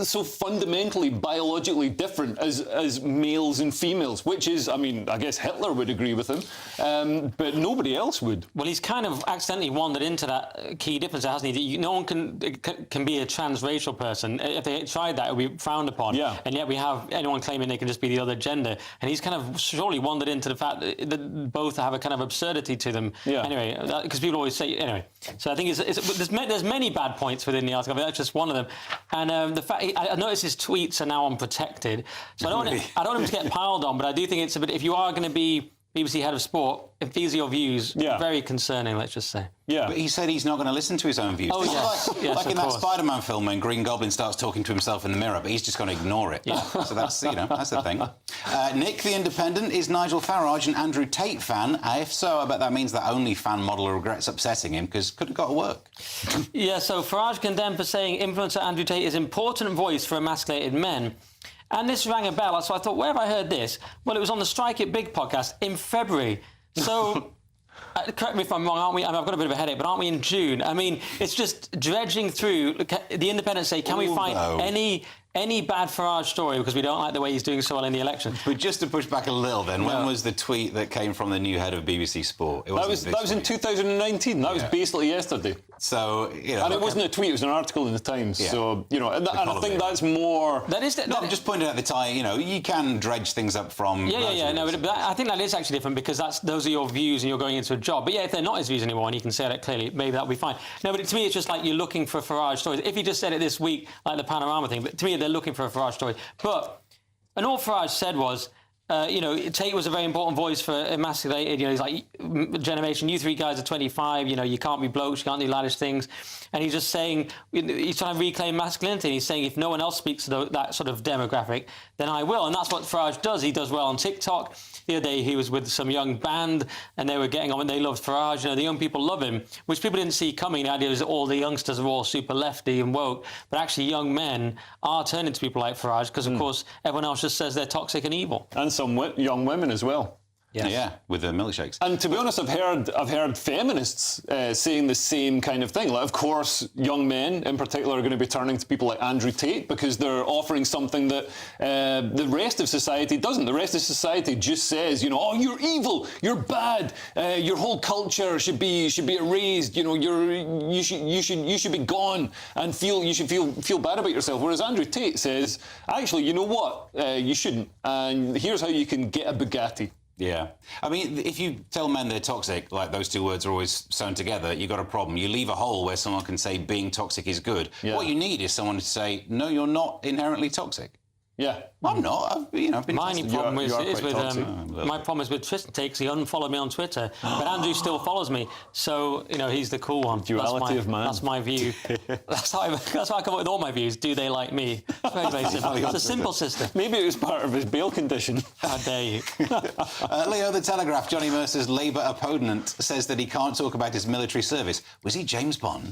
so fundamentally biologically different as males and females, which is, I guess Hitler would agree with him, but nobody else would. Well, he's kind of accidentally wandered into that key difference, hasn't he? No one can be a transracial person. If they tried that, it would be frowned upon. Yeah. And yet we have anyone claiming they can just be the other gender. And he's kind of surely wandered into the fact that both have a kind of absurdity to them. Yeah. Anyway, because people always say, anyway. So I think there's many bad points within the article. That's just one of them. And the fact, I notice his tweets are now unprotected. So I don't want him to get piled on, but I do think it's a bit, if you are going to be BBC head of sport, if these are your views, very concerning, let's just say. Yeah. But he said he's not going to listen to his own views. Oh, yes. Like in that Spider-Man film when Green Goblin starts talking to himself in the mirror, but he's just going to ignore it. Yeah. So that's, that's the thing. Nick, the Independent, is Nigel Farage an Andrew Tate fan? If so, I bet that means that OnlyFan model regrets upsetting him because could have got to work. Yeah, so Farage condemned for saying influencer Andrew Tate is an important voice for emasculated men. And this rang a bell, so I thought, where have I heard this? Well, it was on the Strike It Big podcast in February. So... correct me if I'm wrong, aren't we? I mean, I've got a bit of a headache, but aren't we in June? I mean, it's just dredging through. The Independents say, can we find any bad Farage story because we don't like the way he's doing so well in the election? But just to push back a little then, when was the tweet that came from the new head of BBC Sport? That was in 2019. That was basically yesterday. So, and it wasn't a tweet, it was an article in the Times. Yeah. So, and I think that's more... I'm just pointing out the tie, you can dredge things up from... Yeah, no, but I think that is actually different because those are your views and you're going into a job. But yeah, if they're not his views anymore and you can say that clearly, maybe that'll be fine. No, but to me, it's just like you're looking for Farage stories. If he just said it this week, like the Panorama thing, but to me, they're looking for a Farage story. But, and all Farage said was, Tate was a very important voice for emasculated, he's like, generation, you three guys are 25, you can't be blokes, you can't do laddish things. And he's just saying, he's trying to reclaim masculinity. He's saying, if no one else speaks to that sort of demographic, then I will. And that's what Farage does. He does well on TikTok. The other day, he was with some young band, and they were getting on, and they loved Farage. The young people love him, which people didn't see coming. The idea was that all the youngsters are all super lefty and woke, but actually young men are turning to people like Farage because, of course, everyone else just says they're toxic and evil. And some young women as well. Yes. Yeah, with the milkshakes. And to be honest, I've heard feminists saying the same kind of thing. Like, of course, young men in particular are going to be turning to people like Andrew Tate because they're offering something that the rest of society doesn't. The rest of society just says, oh, you're evil, you're bad, your whole culture should be erased. You should be gone and you should feel bad about yourself. Whereas Andrew Tate says, actually, you know what, you shouldn't, and here's how you can get a Bugatti. Yeah. I mean, if you tell men they're toxic, like those two words are always sewn together, you've got a problem. You leave a hole where someone can say being toxic is good. Yeah. What you need is someone to say, no, you're not inherently toxic. Yeah. I'm not. I've been my problem is with Tristan Takes. He unfollowed me on Twitter, but Andrew still follows me. So he's the cool one. Duality of man. That's my view. that's how I come up with all my views. Do they like me? It's very, very simple. It's a simple system. Maybe it was part of his bail condition. How dare you? Leo, the Telegraph, Johnny Mercer's Labour opponent, says that he can't talk about his military service. Was he James Bond?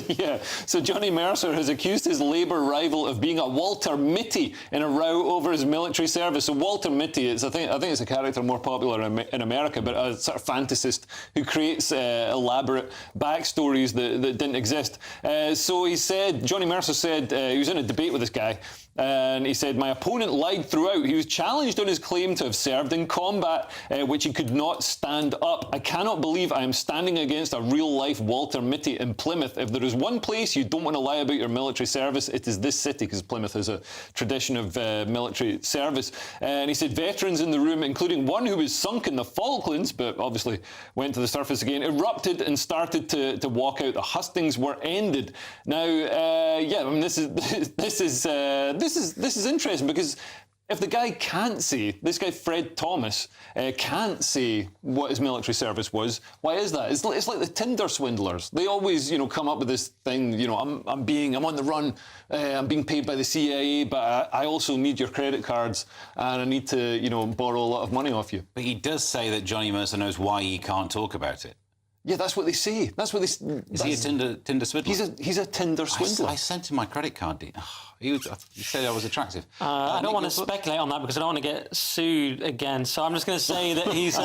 Yeah. So Johnny Mercer has accused his Labour rival of being a Walter Mitty in a row over his military service. So Walter Mitty, I think it's a character more popular in America, but a sort of fantasist who creates elaborate backstories that didn't exist. So he said, Johnny Mercer said, he was in a debate with this guy, and he said, my opponent lied throughout. He was challenged on his claim to have served in combat, which he could not stand up. I cannot believe I am standing against a real-life Walter Mitty in Plymouth. If there is one place you don't want to lie about your military service, it is this city, because Plymouth has a tradition of military service. And he said veterans in the room, including one who was sunk in the Falklands, but obviously went to the surface again, erupted and started to walk out. The hustings were ended. Now, I mean, this is interesting because if the guy can't say, this guy Fred Thomas can't say what his military service was, why is that? It's like the Tinder swindlers. They always, come up with this thing, I'm on the run, I'm being paid by the CIA, but I also need your credit cards and I need to, borrow a lot of money off you. But he does say that Johnny Mercer knows why he can't talk about it. Yeah, that's what they say. Is he a Tinder swindler? He's a Tinder swindler. I sent him my credit card. He said I was attractive. I don't want to speculate on that because I don't want to get sued again. So I'm just going to say that he's...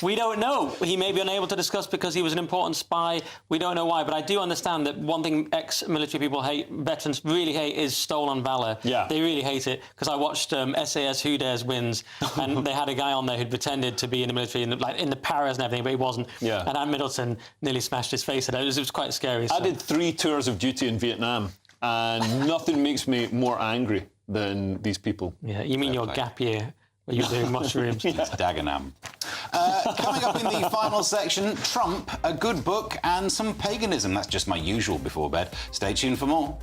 we don't know. He may be unable to discuss because he was an important spy. We don't know why. But I do understand that one thing ex-military people hate, veterans really hate, is stolen valour. Yeah. They really hate it. Because I watched SAS Who Dares Wins, and they had a guy on there who'd pretended to be in the military, in the paras and everything, but he wasn't. Yeah. And Ann Middleton nearly smashed his face at it. It was quite scary. So. I did 3 tours of duty in Vietnam, and nothing makes me more angry than these people. Yeah, you mean your gap year where you're doing mushrooms? It's Dagenham. Coming up in the final section, Trump, a good book and some paganism. That's just my usual before bed. Stay tuned for more.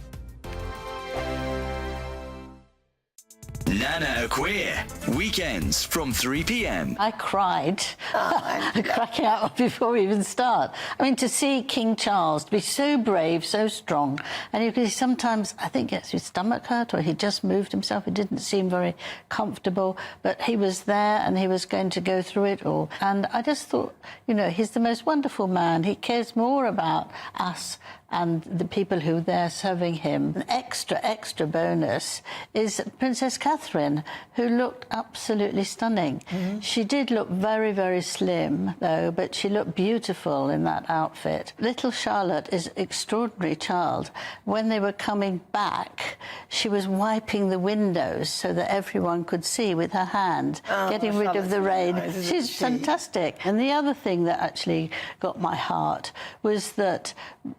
Nana Queer, weekends from 3 p.m. I cried, cracking out before we even start. I mean, to see King Charles to be so brave, so strong, and you can sometimes, I think, gets his stomach hurt, or he just moved himself. It didn't seem very comfortable, but he was there and he was going to go through it all. And I just thought, he's the most wonderful man. He cares more about us and the people who they're serving him. An extra bonus is Princess Catherine, who looked absolutely stunning. She did look very, very slim, though, but she looked beautiful in that outfit. Little Charlotte is an extraordinary child. When they were coming back, she was wiping the windows so that everyone could see with her hand, getting rid of the rain. She's fantastic. And the other thing that actually got my heart was that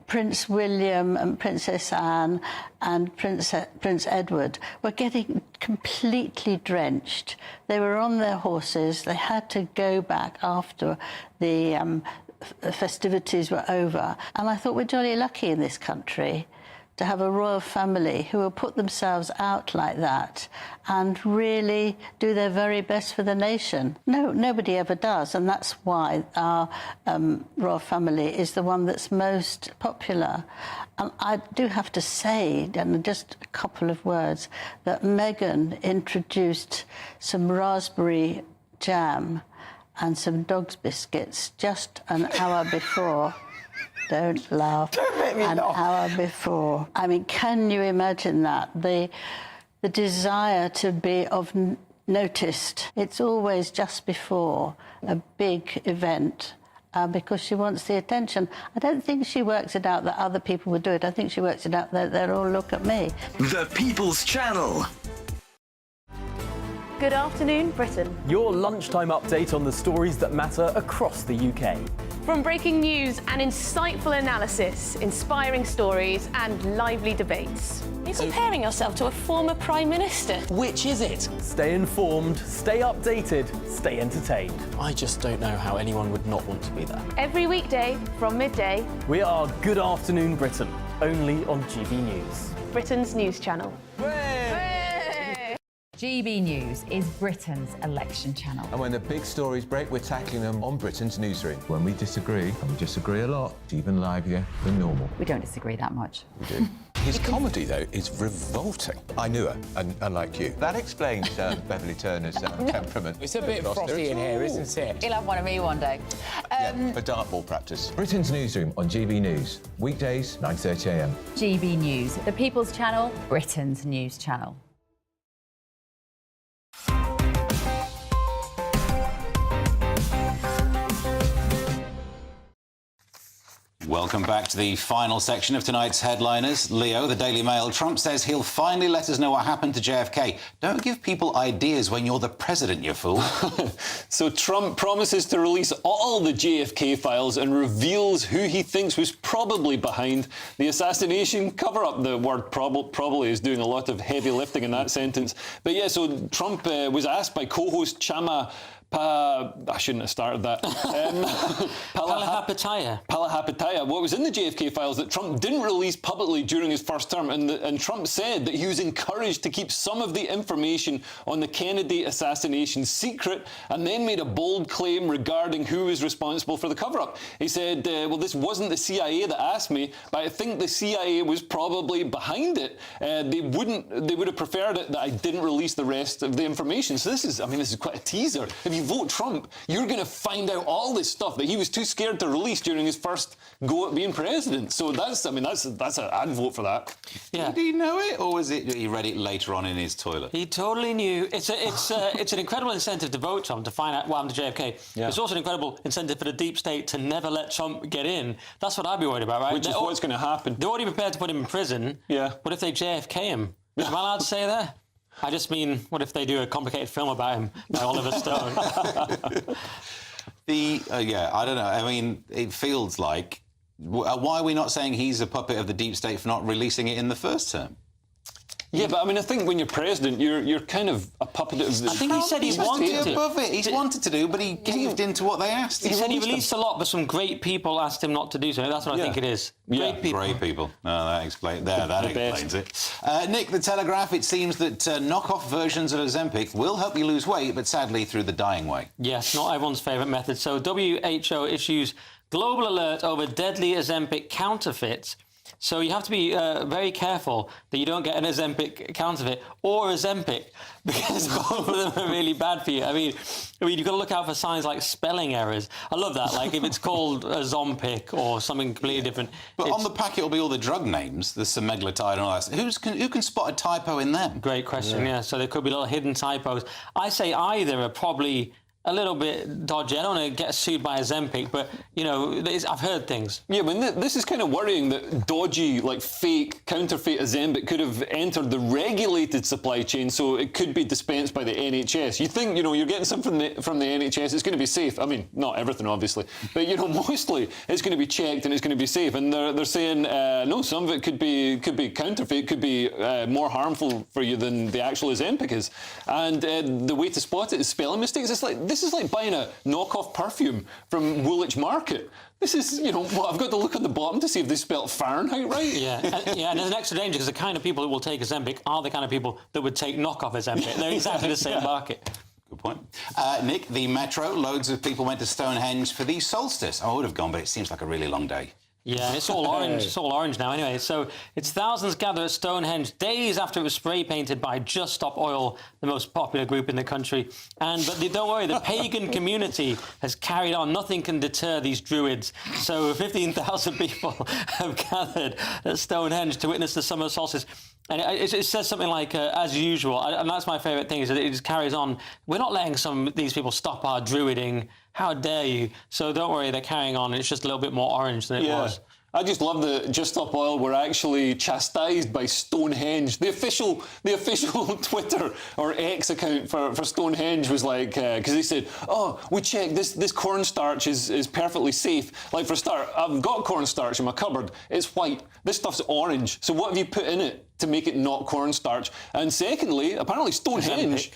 Prince William and Princess Anne and Prince Edward were getting completely drenched. They were on their horses. They had to go back after the festivities were over. And I thought we're jolly lucky in this country to have a royal family who will put themselves out like that and really do their very best for the nation. No, nobody ever does, and that's why our royal family is the one that's most popular. And I do have to say, and just a couple of words, that Meghan introduced some raspberry jam and some dog's biscuits just an hour before. Don't laugh. Don't make me An laugh. hour before. I mean, can you imagine that? The desire to be noticed. It's always just before a big event. Because she wants the attention. I don't think she works it out that other people would do it. I think she works it out that they'll all look at me. The People's Channel. Good afternoon, Britain. Your lunchtime update on the stories that matter across the UK. From breaking news and insightful analysis, inspiring stories and lively debates. You're comparing yourself to a former Prime Minister. Which is it? Stay informed, stay updated, stay entertained. I just don't know how anyone would not want to be there. Every weekday from midday. We are Good Afternoon Britain, only on GB News. Britain's news channel. GB News is Britain's election channel. And when the big stories break, we're tackling them on Britain's newsroom. When we disagree, and we disagree a lot, it's even livelier than normal. We don't disagree that much. We do. His comedy, though, is revolting. I knew her, unlike you. That explains Beverly Turner's temperament. It's a bit frosty in here, isn't it? He'll have one of me one day. For dartball practice. Britain's newsroom on GB News. Weekdays, 9:30 a.m. GB News, the People's Channel, Britain's news channel. Welcome back to the final section of tonight's headliners. Leo, the Daily Mail. Trump says he'll finally let us know what happened to JFK. Don't give people ideas when you're the president, you fool. So Trump promises to release all the JFK files and reveals who he thinks was probably behind the assassination cover-up. The word probably is doing a lot of heavy lifting in that sentence. But yeah, so Trump was asked by co-host Chama I shouldn't have started that. Palahapitiya, what was in the JFK files that Trump didn't release publicly during his first term, and Trump said that he was encouraged to keep some of the information on the Kennedy assassination secret, and then made a bold claim regarding who was responsible for the cover-up. He said, well, this wasn't the CIA that asked me, but I think the CIA was probably behind it. They would have preferred it that I didn't release the rest of the information. So this is quite a teaser. If you vote Trump, you're going to find out all this stuff that he was too scared to release during his first go at being president. So I'd vote for that. Yeah. Did he know it, or was it he read it later on in his toilet? He totally knew. It's an incredible incentive to vote Trump, to find out what happened to JFK. Yeah. It's also an incredible incentive for the deep state to never let Trump get in. That's what I'd be worried about, right? Which is what's going to happen. They're already prepared to put him in prison. Yeah. What if they JFK him? Am I allowed to say that? I just mean, what if they do a complicated film about him by Oliver Stone? I don't know. I mean, it feels like... Why are we not saying he's a puppet of the deep state for not releasing it in the first term? Yeah, but I mean, I think when you're president, you're kind of a puppet of the... I think he said he wanted to. Above it. He's wanted to do, but he caved into what they asked. He said he released a lot, but some great people asked him not to do so. That's what I think it is. Great people. Great people. No, that explains it. Nick, the Telegraph, it seems that knockoff versions of Ozempic will help you lose weight, but sadly through the dying way. Yes, not everyone's favourite method. So WHO issues global alert over deadly Ozempic counterfeits. So you have to be very careful that you don't get an Ozempic counterfeit or Ozempic, because both of them are really bad for you. I mean, you've got to look out for signs like spelling errors. I love that. Like if it's called Ozempic or something completely different. But on the packet will be all the drug names, the semaglutide and all that. Who can spot a typo in them? Great question, yeah. So there could be little hidden typos. I say either are probably a little bit dodgy. I don't want to get sued by Ozempic, but, you know, I've heard things. Yeah, but this is kind of worrying that dodgy, like fake, counterfeit Ozempic could have entered the regulated supply chain, so it could be dispensed by the NHS. You think, you know, you're getting something from the NHS, it's going to be safe. I mean, not everything, obviously, but, you know, mostly it's going to be checked and it's going to be safe. And they're saying, no, some of it could be counterfeit, could be more harmful for you than the actual Ozempic is. And the way to spot it is spelling mistakes. This is like buying a knockoff perfume from Woolwich Market. This is, you know, I've got to look at the bottom to see if they spelt Fahrenheit right. Yeah, and there's an extra danger because the kind of people that will take Ozempic are the kind of people that would take knockoff Ozempic. They're exactly the same market. Good point. Nick, the Metro, loads of people went to Stonehenge for the solstice. I would have gone, but it seems like a really long day. Yeah, it's all orange. It's all orange now anyway. So it's thousands gather at Stonehenge days after it was spray painted by Just Stop Oil, the most popular group in the country. But don't worry, the pagan community has carried on. Nothing can deter these druids. So 15,000 people have gathered at Stonehenge to witness the summer solstice. And it says something like, as usual, and that's my favourite thing, is that it just carries on. We're not letting these people stop our druiding. How dare you? So don't worry, they're carrying on. It's just a little bit more orange than it was. I just love that Just Stop Oil were actually chastised by Stonehenge. The official Twitter or X account for Stonehenge was like, because they said, oh, we checked, this cornstarch is perfectly safe. Like, for a start, I've got cornstarch in my cupboard. It's white. This stuff's orange. So what have you put in it to make it not cornstarch? And secondly, apparently Stonehenge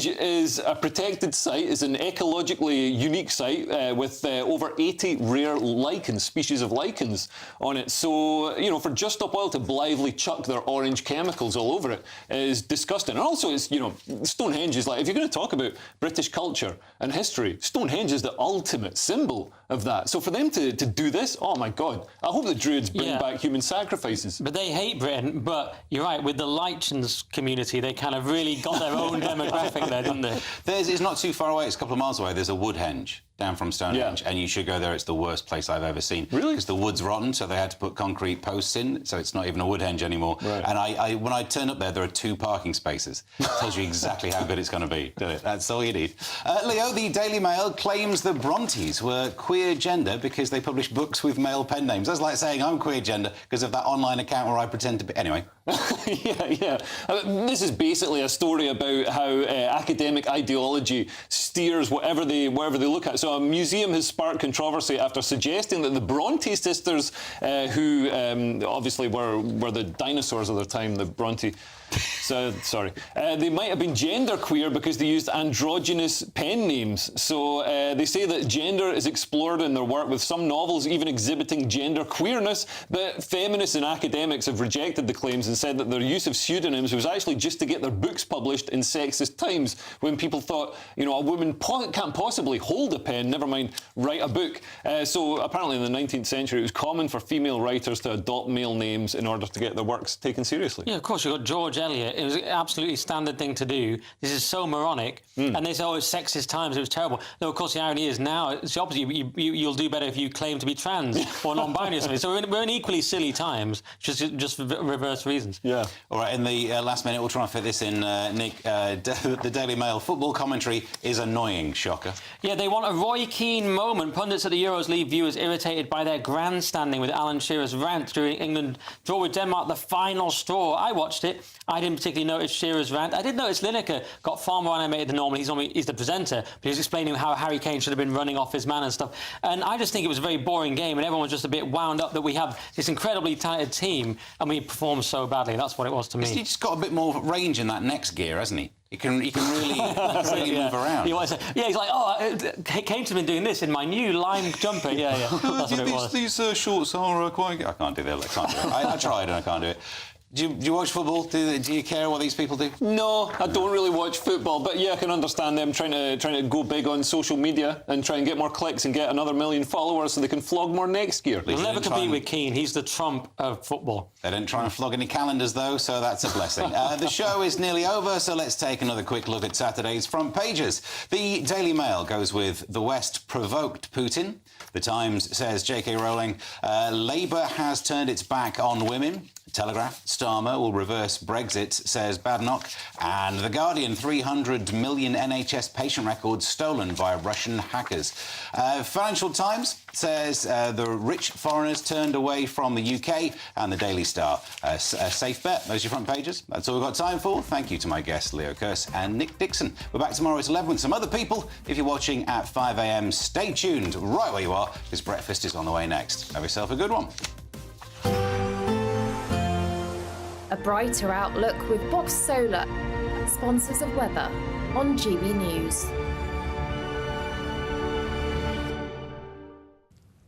is a protected site, is an ecologically unique site with over 80 rare lichens, species of lichens on it. So, you know, for Just Stop Oil to blithely chuck their orange chemicals all over it is disgusting. And also, it's, you know, Stonehenge is like, if you're going to talk about British culture and history, Stonehenge is the ultimate symbol of that. So for them to do this, oh my God, I hope the Druids bring back human sacrifices. But they hate Britain, but you're right, with the lichens community, they kind of really got their own demographic there, didn't they? It's not too far away, it's a couple of miles away, there's a Woodhenge down from Stonehenge, and you should go there. It's the worst place I've ever seen. Really? Because the wood's rotten, so they had to put concrete posts in, so it's not even a Woodhenge anymore. Right. And when I turn up there are 2 parking spaces. It tells you exactly how good it's going to be, doesn't it? That's all you need. Leo, the Daily Mail claims the Brontes were queer gender because they published books with male pen names. That's like saying I'm queer gender because of that online account where I pretend to be... Anyway. Yeah. This is basically a story about how academic ideology steers whatever they look at. So a museum has sparked controversy after suggesting that the Bronte sisters, who obviously were the dinosaurs of their time, the Bronte... So, sorry. They might have been genderqueer because they used androgynous pen names. So they say that gender is explored in their work, with some novels even exhibiting gender queerness, but feminists and academics have rejected the claims and said that their use of pseudonyms was actually just to get their books published in sexist times, when people thought, you know, a woman can't possibly hold a pen, never mind write a book. So apparently in the 19th century it was common for female writers to adopt male names in order to get their works taken seriously. Yeah, of course, you've got George Eliot. It was an absolutely standard thing to do. This is so moronic. And they say, oh, it's sexist times, it was terrible. No, of course, the irony is now it's the opposite. You'll do better if you claim to be trans or non-binary or something. So we're in equally silly times, just for reverse reasons. Yeah. All right, in the last minute, we'll try and fit this in, Nick. The Daily Mail football commentary is annoying, shocker. Yeah, they want a Roy Keane moment. Pundits at the Euros leave viewers irritated by their grandstanding, with Alan Shearer's rant during England draw with Denmark the final straw. I watched it. I didn't particularly notice Shearer's rant. I did notice Lineker got far more animated than normal. He's the presenter, but he was explaining how Harry Kane should have been running off his man and stuff. And I just think it was a very boring game, and everyone was just a bit wound up that we have this incredibly talented team and we perform so badly. That's what it was to me. He's just got a bit more range in that next gear, hasn't he? He can really move around. He's like, oh, Kane's been doing this in my new lime jumper. Yeah. That's what it was. These shorts are quite... I can't do that. I tried and I can't do it. Do you watch football? Do you care what these people do? No, I don't really watch football, but yeah, I can understand them trying to go big on social media and try and get more clicks and get another 1 million followers so they can flog more next year. They'll never compete with Keane. He's the Trump of football. They didn't try and flog any calendars, though, so that's a blessing. The show is nearly over, so let's take another quick look at Saturday's front pages. The Daily Mail goes with "The West provoked Putin." The Times says J.K. Rowling, Labour has turned its back on women. Telegraph, Starmer will reverse Brexit, says Badenoch. And The Guardian, 300 million NHS patient records stolen via Russian hackers. Financial Times says the rich foreigners turned away from the UK. And the Daily Star, a safe bet. Those are your front pages. That's all we've got time for. Thank you to my guests, Leo Kearse and Nick Dixon. We're back tomorrow at 11 with some other people. If you're watching at 5 a.m, stay tuned right where you are, because breakfast is on the way next. Have yourself a good one. A brighter outlook with Box Solar, sponsors of weather on GB News.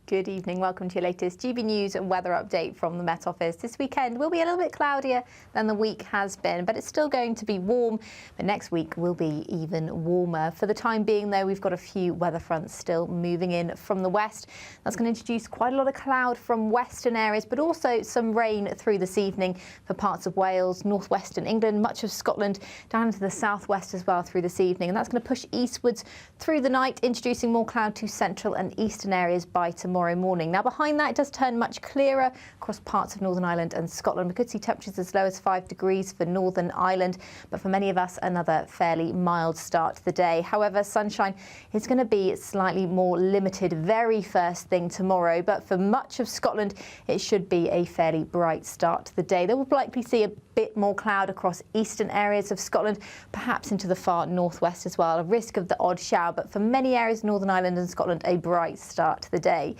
Good evening. Welcome to your latest GB News and weather update from the Met Office. This weekend will be a little bit cloudier than the week has been, but it's still going to be warm. But next week will be even warmer. For the time being, though, we've got a few weather fronts still moving in from the west. That's going to introduce quite a lot of cloud from western areas, but also some rain through this evening for parts of Wales, northwestern England, much of Scotland, down into the southwest as well through this evening. And that's going to push eastwards through the night, introducing more cloud to central and eastern areas by tomorrow morning. Now, behind that, it does turn much clearer across parts of Northern Ireland and Scotland. We could see temperatures as low as 5 degrees for Northern Ireland, but for many of us, another fairly mild start to the day. However, sunshine is going to be slightly more limited very first thing tomorrow, but for much of Scotland, it should be a fairly bright start to the day. They will likely see a bit more cloud across eastern areas of Scotland, perhaps into the far northwest as well. A risk of the odd shower, but for many areas of Northern Ireland and Scotland, a bright start to the day.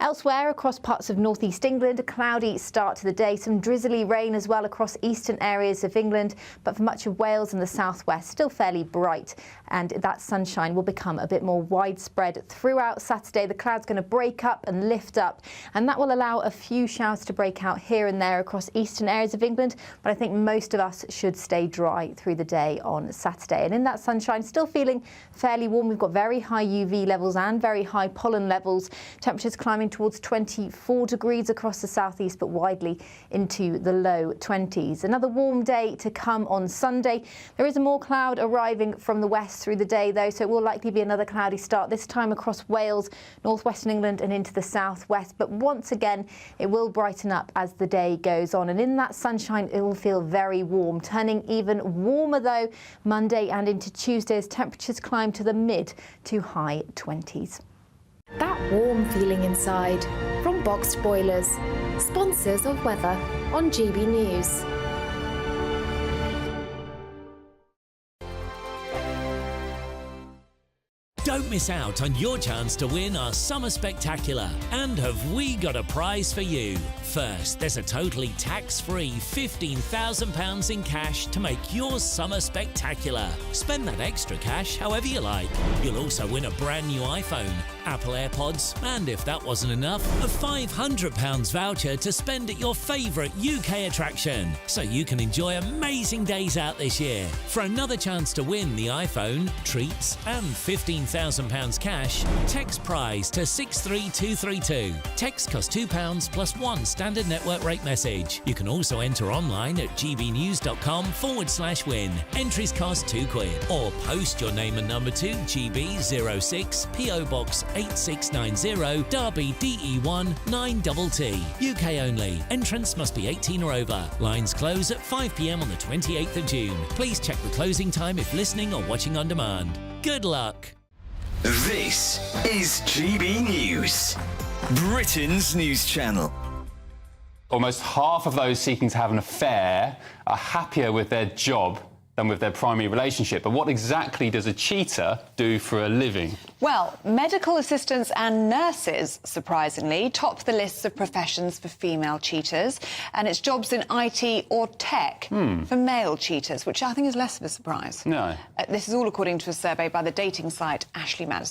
Elsewhere, across parts of northeast England, a cloudy start to the day. Some drizzly rain as well across eastern areas of England, but for much of Wales and the southwest, still fairly bright. And that sunshine will become a bit more widespread throughout Saturday. The cloud's going to break up and lift up, and that will allow a few showers to break out here and there across eastern areas of England. But I think most of us should stay dry through the day on Saturday. And in that sunshine, still feeling fairly warm. We've got very high UV levels and very high pollen levels. Temperatures climbing towards 24 degrees across the southeast, but widely into the low 20s. Another warm day to come on Sunday. There is more cloud arriving from the west through the day, though, so it will likely be another cloudy start, this time across Wales, northwestern England and into the southwest. But once again, it will brighten up as the day goes on. And in that sunshine, it will feel very warm, turning even warmer, though, Monday and into Tuesday as temperatures climb to the mid to high 20s. That warm feeling inside from Boxed Boilers, sponsors of weather on GB News. Don't miss out on your chance to win our Summer Spectacular. And have we got a prize for you? First, there's a totally tax-free £15,000 in cash to make your summer spectacular. Spend that extra cash however you like. You'll also win a brand new iPhone, Apple AirPods, and if that wasn't enough, a £500 voucher to spend at your favourite UK attraction, so you can enjoy amazing days out this year. For another chance to win the iPhone, treats, and £15,000 cash, text prize to 63232. Text costs £2 plus one standard network rate message. You can also enter online at gbnews.com/win. Entries cost £2, or post your name and number to GB06 PO Box 8690 Derby DE1 9TT. UK only. Entrance must be 18 or over. Lines close at 5 p.m. on the 28th of June. Please check the closing time if listening or watching on demand. Good luck. This is GB News, Britain's news channel. Almost half of those seeking to have an affair are happier with their job than with their primary relationship. But what exactly does a cheater do for a living? Well, medical assistants and nurses, surprisingly, top the lists of professions for female cheaters, and it's jobs in IT or tech for male cheaters, which I think is less of a surprise. No. This is all according to a survey by the dating site Ashley